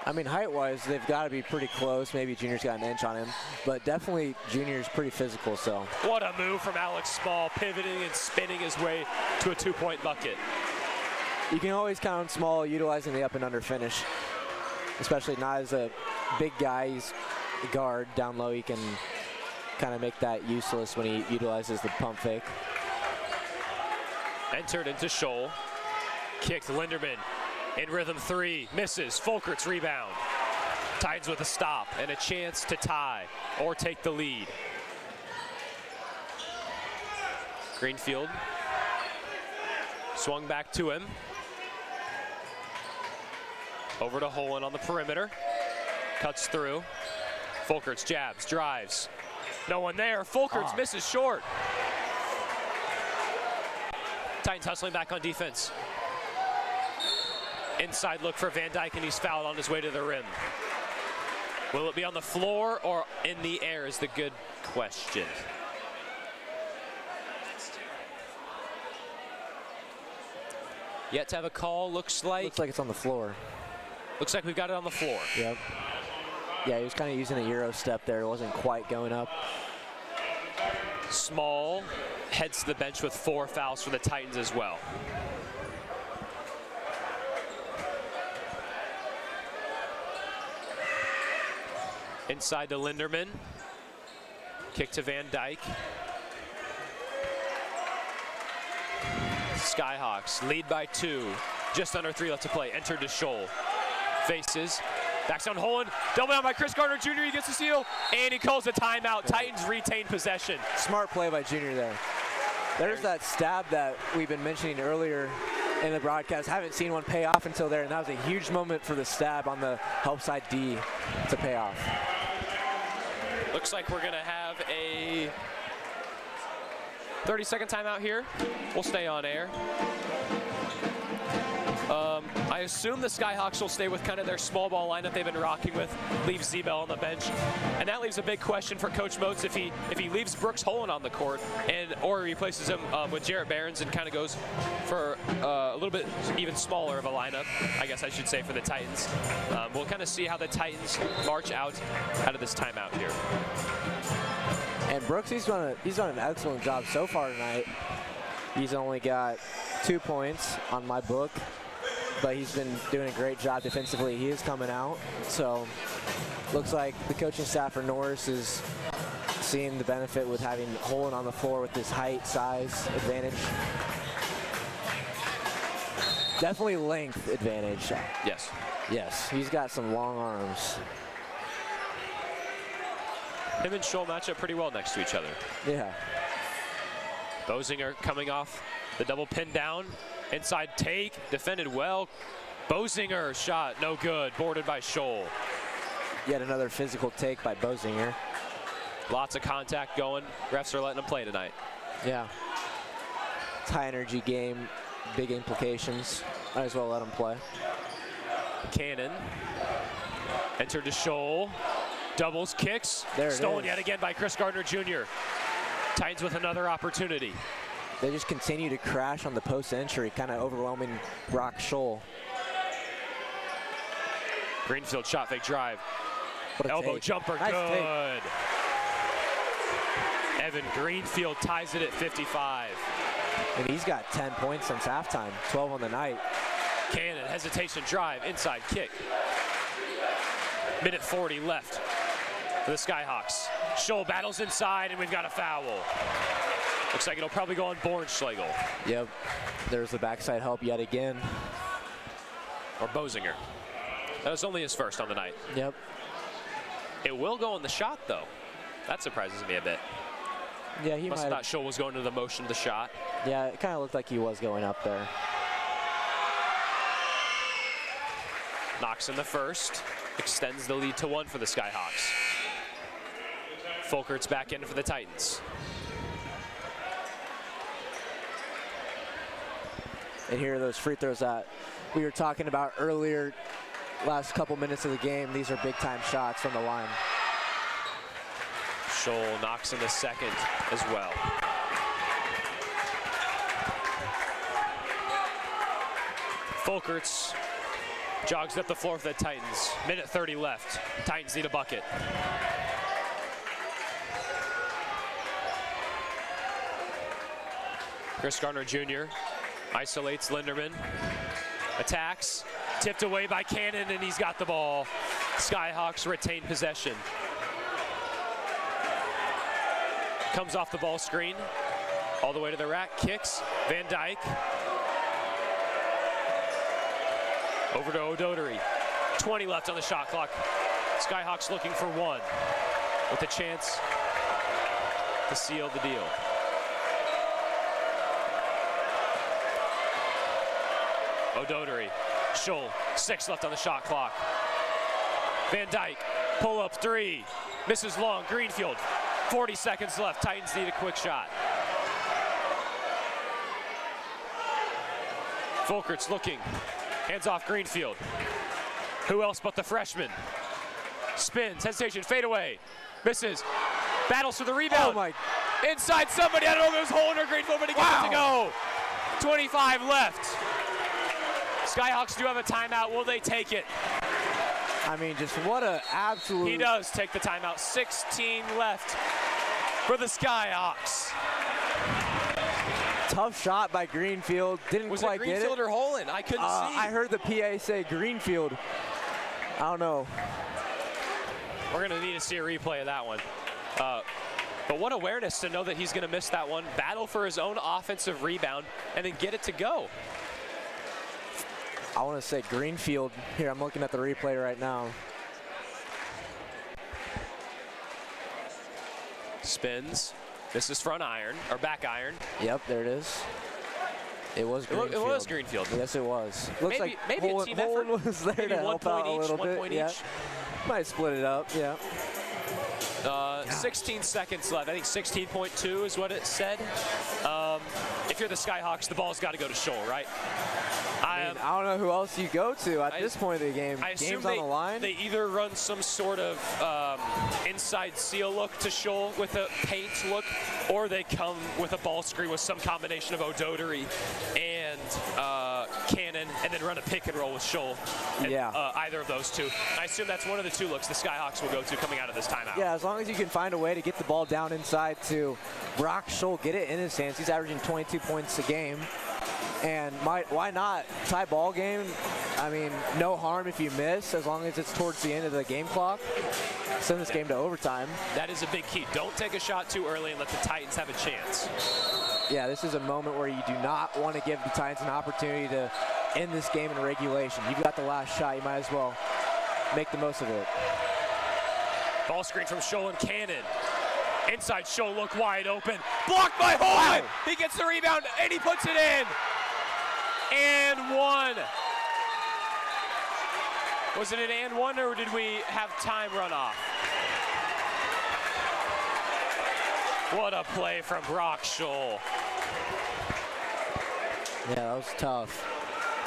I mean, height-wise, they've got to be pretty close. Maybe Junior's got an inch on him, but definitely Junior's pretty physical, so. What a move from Alex Small, pivoting and spinning his way to a 2-point bucket. You can always count on Small utilizing the up and under finish, especially not as a big guy. He's a guard down low. He can kind of make that useless when he utilizes the pump fake. Entered into Scholl. Kicked Linderman. In rhythm 3. Misses. Folkert's rebound. Titans with a stop and a chance to tie or take the lead. Greenfield. Swung back to him. Over to Holland on the perimeter. Cuts through. Folkert's jabs, drives. No one there. Folkert's misses short. Titans hustling back on defense. Inside look for Van Dyke, and he's fouled on his way to the rim. Will it be on the floor or in the air is the good question. Yet to have a call, looks like it's on the floor. Looks like we've got it on the floor. Yep. Yeah, he was kind of using a Euro step there. It wasn't quite going up. Small heads to the bench with 4 fouls for the Titans as well. Inside to Linderman. Kick to Van Dyke. Skyhawks lead by 2. Just under 3 left to play. Entered to Scholl. Faces. Backs on Holland. Double down by Chris Gardner Jr. He gets the steal. And he calls a timeout. Titans retain possession. Smart play by Junior there. There's that stab that we've been mentioning earlier in the broadcast. Haven't seen one pay off until there. And that was a huge moment for the stab on the help side D to pay off. Looks like we're going to have a 30-second timeout here. We'll stay on air. I assume the Skyhawks will stay with kind of their small ball lineup they've been rocking with, leave Zebel on the bench. And that leaves a big question for Coach Moats if he leaves Brooks Holland on the court or replaces him with Jarrett Behrens and kind of goes for a little bit even smaller of a lineup, I guess I should say, for the Titans. We'll kind of see how the Titans march out of this timeout here. And Brooks, he's done an excellent job so far tonight. He's only got 2 points on my book, but he's been doing a great job defensively. He is coming out, so looks like the coaching staff for Norris is seeing the benefit with having Holland on the floor with this height, size advantage. Definitely length advantage. Yes. Yes, he's got some long arms. Him and Scholl match up pretty well next to each other. Yeah. Bosinger coming off the double pin down. Inside take, defended well. Bosinger shot, no good, boarded by Scholl. Yet another physical take by Bosinger. Lots of contact going. Refs are letting him play tonight. Yeah. It's high energy game, big implications. Might as well let him play. Cannon. Entered to Scholl. Doubles, kicks. There it Stolen is. yet again by Chris Gardner Jr. Titans with another opportunity. They just continue to crash on the post entry, kind of overwhelming Brock Scholl. Greenfield shot fake drive. Elbow take. jumper, Nice good. Evan Greenfield ties it at 55. And he's got 10 points since halftime, 12 on the night. Cannon, hesitation drive, inside kick. Minute 40 left for the Skyhawks. Scholl battles inside, and we've got a foul. Looks like it'll probably go on Bornschlegel. Yep, there's the backside help yet again. Or Bosinger. That was only his first on the night. Yep. It will go on the shot, though. That surprises me a bit. Yeah, he Must have might thought Scholl was going to the motion of the shot. Yeah, it kind of looked like he was going up there. Knocks in the first. Extends the lead to 1 for the Skyhawks. Folkert's back in for the Titans. And here are those free throws that we were talking about earlier, last couple minutes of the game. These are big time shots from the line. Scholl knocks in the second as well. Folkerts jogs up the floor for the Titans. Minute 30 left. Titans need a bucket. Chris Gardner Jr. isolates Linderman. Attacks. Tipped away by Cannon, and he's got the ball. Skyhawks retain possession. Comes off the ball screen. All the way to the rack. Kicks. Van Dyke. Over to O'Doherty. 20 left on the shot clock. Skyhawks looking for one with a chance to seal the deal. O'Doherty. Scholl. 6 left on the shot clock. Van Dyke. Pull up 3. Misses long. Greenfield. 40 seconds left. Titans need a quick shot. Folkerts looking. Hands off Greenfield. Who else but the freshman? Spins. Hesitation. Fade away. Misses. Battles for the rebound. Oh my. Inside somebody. I don't know if there's a hole under Greenfield, but he gets it to go. 25 left. Skyhawks do have a timeout. Will they take it? I mean, just what a absolute. He does take the timeout. 16 left for the Skyhawks. Tough shot by Greenfield. Didn't Was quite it get it. Greenfield or Holland? I couldn't see. I heard the PA say Greenfield. I don't know. We're going to need to see a replay of that one. But what awareness to know that he's going to miss that one. Battle for his own offensive rebound and then get it to go. I want to say Greenfield. Here, I'm looking at the replay right now. Spins. This is front iron, or back iron. Yep, there it is. It was Greenfield. It was Greenfield. Yes, it was. Looks maybe like a team effort. Holland was there Maybe to help out a little 1 bit. point Yeah. each. Might split it up, yeah. 16 seconds left. I think 16.2 is what it said. If you're the Skyhawks, the ball's got to go to Scholl, right? I don't know who else you go to at this point of the game. I assume Game's on the line. They either run some sort of inside seal look to Scholl with a paint look, or they come with a ball screen with some combination of O'Doherty and Cannon, and then run a pick and roll with Scholl. And, yeah. Either of those two. I assume that's one of the 2 looks the Skyhawks will go to coming out of this timeout. Yeah, as long as you can find a way to get the ball down inside to Brock Scholl, get it in his hands. He's averaging 22 points a game. And why not? Tie ball game. I mean, no harm if you miss, as long as it's towards the end of the game clock. Send this game to overtime. That is a big key. Don't take a shot too early and let the Titans have a chance. Yeah, this is a moment where you do not want to give the Titans an opportunity to end this game in regulation. You've got the last shot. You might as well make the most of it. Ball screen from Scholl and Cannon. Inside Scholl look wide open. Blocked by Holland. Wow. He gets the rebound and he puts it in. And one. Was it an and one, or did we have time run off? What a play from Brock Scholl. Yeah, that was tough.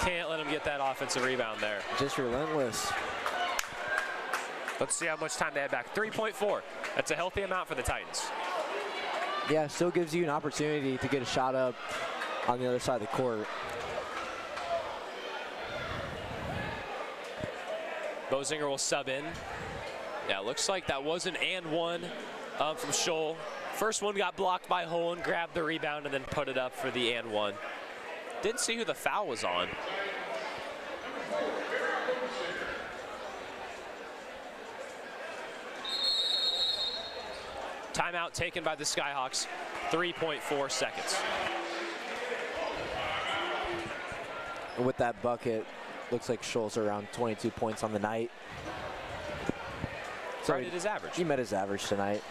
Can't let him get that offensive rebound there. Just relentless. Let's see how much time they had back. 3.4. That's a healthy amount for the Titans. Yeah, still gives you an opportunity to get a shot up on the other side of the court. Bozinger will sub in. Yeah, looks like that was an and one from Scholl. First one got blocked by Holland, grabbed the rebound, and then put it up for the and one. Didn't see who the foul was on. Timeout taken by the Skyhawks. 3.4 seconds. With that bucket, looks like Scholl's around 22 points on the night. So Right at his average. He met his average tonight.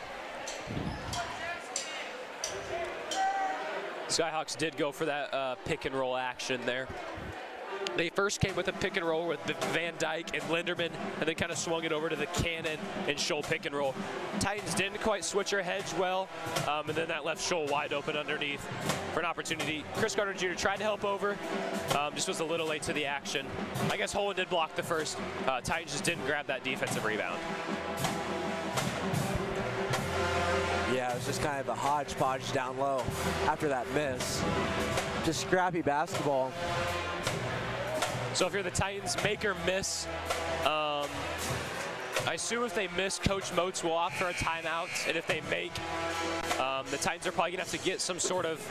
Skyhawks did go for that pick and roll action there. They first came with a pick and roll with Van Dyke and Linderman, and then kind of swung it over to the Cannon and Scholl pick and roll. Titans didn't quite switch their hedge well, and then that left Scholl wide open underneath for an opportunity. Chris Gardner Jr. tried to help over, just was a little late to the action. I guess Holland did block the first. Titans just didn't grab that defensive rebound. Yeah, it was just kind of a hodgepodge down low after that miss. Just scrappy basketball. So if you're the Titans, make or miss. I assume if they miss, Coach Moats will opt for a timeout, and if they make, the Titans are probably gonna have to get some sort of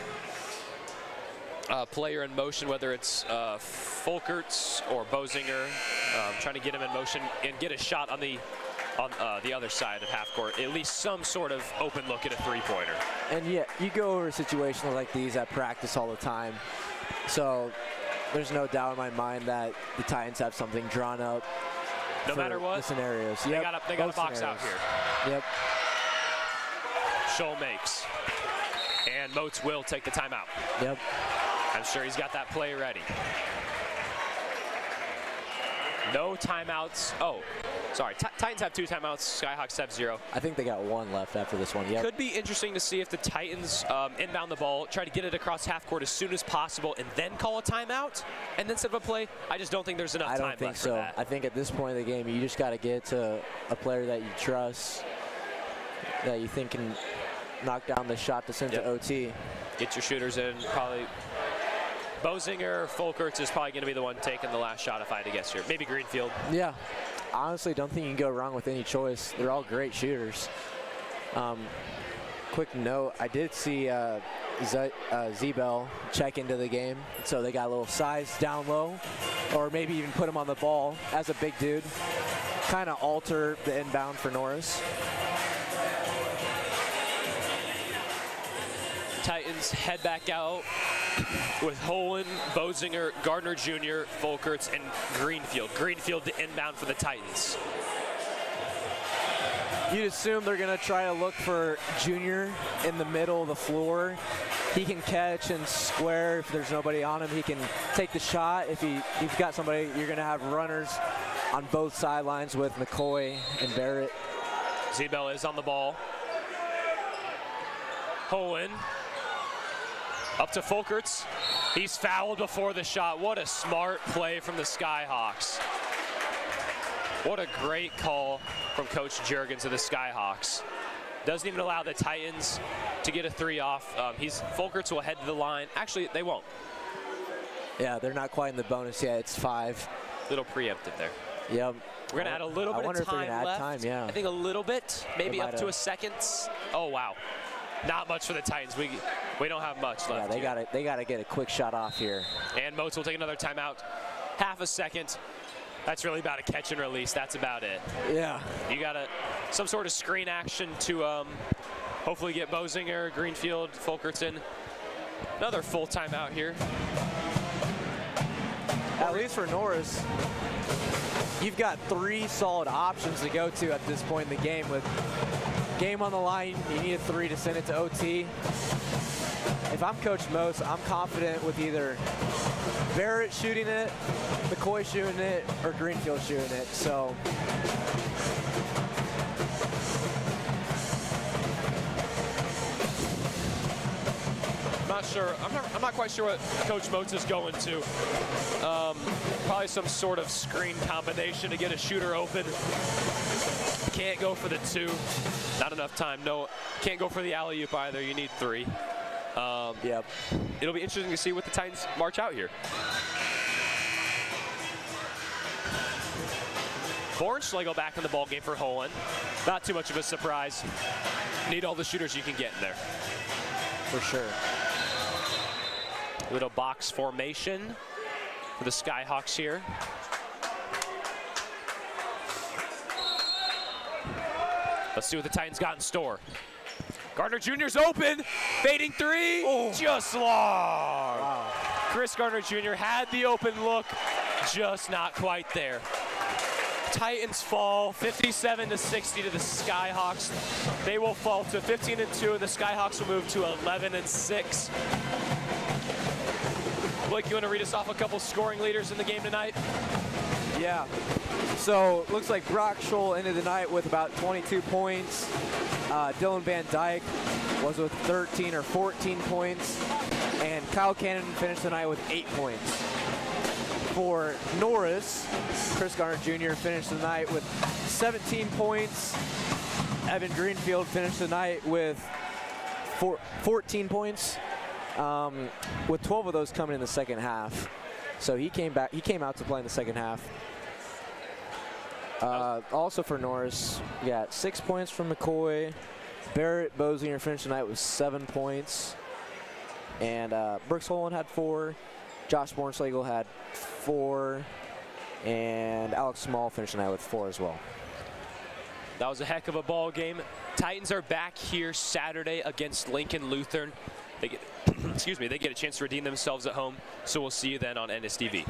player in motion, whether it's Folkerts or Bozinger, trying to get him in motion and get a shot on the other side of half court, at least some sort of open look at a three-pointer. And yeah, you go over situations like these at practice all the time, so there's no doubt in my mind that the Titans have something drawn up. No matter what, the scenarios. They got a box out here. Yep. Scholl makes, and Moats will take the timeout. Yep. I'm sure he's got that play ready. No timeouts. Oh, sorry. Titans have 2 timeouts. Skyhawks have 0. I think they got 1 left after this one. Yep. Could be interesting to see if the Titans inbound the ball, try to get it across half court as soon as possible, and then call a timeout, and then set up a play. I just don't think there's enough time left for that. I think at this point in the game, you just got to get to a player that you trust, that you think can knock down the shot to send to OT. Get your shooters in. Probably Bozinger, Folkerts is probably going to be the one taking the last shot if I had to guess here. Maybe Greenfield. Yeah. Honestly, don't think you can go wrong with any choice. They're all great shooters. Quick note, I did see Zebel check into the game, so they got a little size down low, or maybe even put him on the ball as a big dude. Kind of alter the inbound for Norris. Titans head back out with Holen, Bozinger, Gardner Jr., Folkerts, and Greenfield. Greenfield to inbound for the Titans. You'd assume they're going to try to look for Junior in the middle of the floor. He can catch and square. If there's nobody on him, he can take the shot. If you've got somebody, you're going to have runners on both sidelines with McCoy and Barrett. Zebel is on the ball. Holen up to Folkerts. He's fouled before the shot. What a smart play from the Skyhawks. What a great call from Coach Juergens of the Skyhawks. Doesn't even allow the Titans to get a 3 off. Folkerts will head to the line. Actually, they won't. Yeah, they're not quite in the bonus yet. It's 5. Little preemptive there. Yep. We're going to add a little bit of time left. Time, yeah. I think a little bit, maybe up to a second. Oh, wow. Not much for the Titans. We don't have much left. Yeah, they got to get a quick shot off here. And Moats will take another timeout. Half a second. That's really about a catch and release. That's about it. Yeah. You got some sort of screen action to hopefully get Bozinger, Greenfield, Folkerts in. Another full timeout here. At least for Norris, you've got 3 solid options to go to at this point in the game. With game on the line, you need a 3 to send it to OT. If I'm Coach Moats, I'm confident with either Barrett shooting it, McCoy shooting it, or Greenfield shooting it. So not sure. I'm not quite sure what Coach Moats is going to. Probably some sort of screen combination to get a shooter open. Can't go for the 2. Not enough time. No, can't go for the alley-oop either. You need 3. Yep. It'll be interesting to see what the Titans march out here. Bornschlegel back in the ball game for Holen. Not too much of a surprise. Need all the shooters you can get in there. For sure. Little box formation for the Skyhawks here. Let's see what the Titans got in store. Gardner Jr.'s open, fading 3, just long. Wow. Chris Gardner Jr. had the open look, just not quite there. Titans fall 57-60 to the Skyhawks. They will fall to 15-2, and the Skyhawks will move to 11-6. Blake, you want to read us off a couple scoring leaders in the game tonight? Yeah. So looks like Brock Scholl ended the night with about 22 points. Dylan Van Dyke was with 13 or 14 points. And Kyle Cannon finished the night with 8 points. For Norris, Chris Garner Jr. finished the night with 17 points. Evan Greenfield finished the night with 14 points, with 12 of those coming in the second half. So he came back. He came out to play in the second half. Also for Norris, we got 6 points from McCoy. Barrett Bosinger finished the night with 7 points. And Brooks Holland had 4. Josh Bornschlegel had 4. And Alex Small finished the night with 4 as well. That was a heck of a ball game. Titans are back here Saturday against Lincoln Lutheran. They get, excuse me, they get a chance to redeem themselves at home. So we'll see you then on NSTV.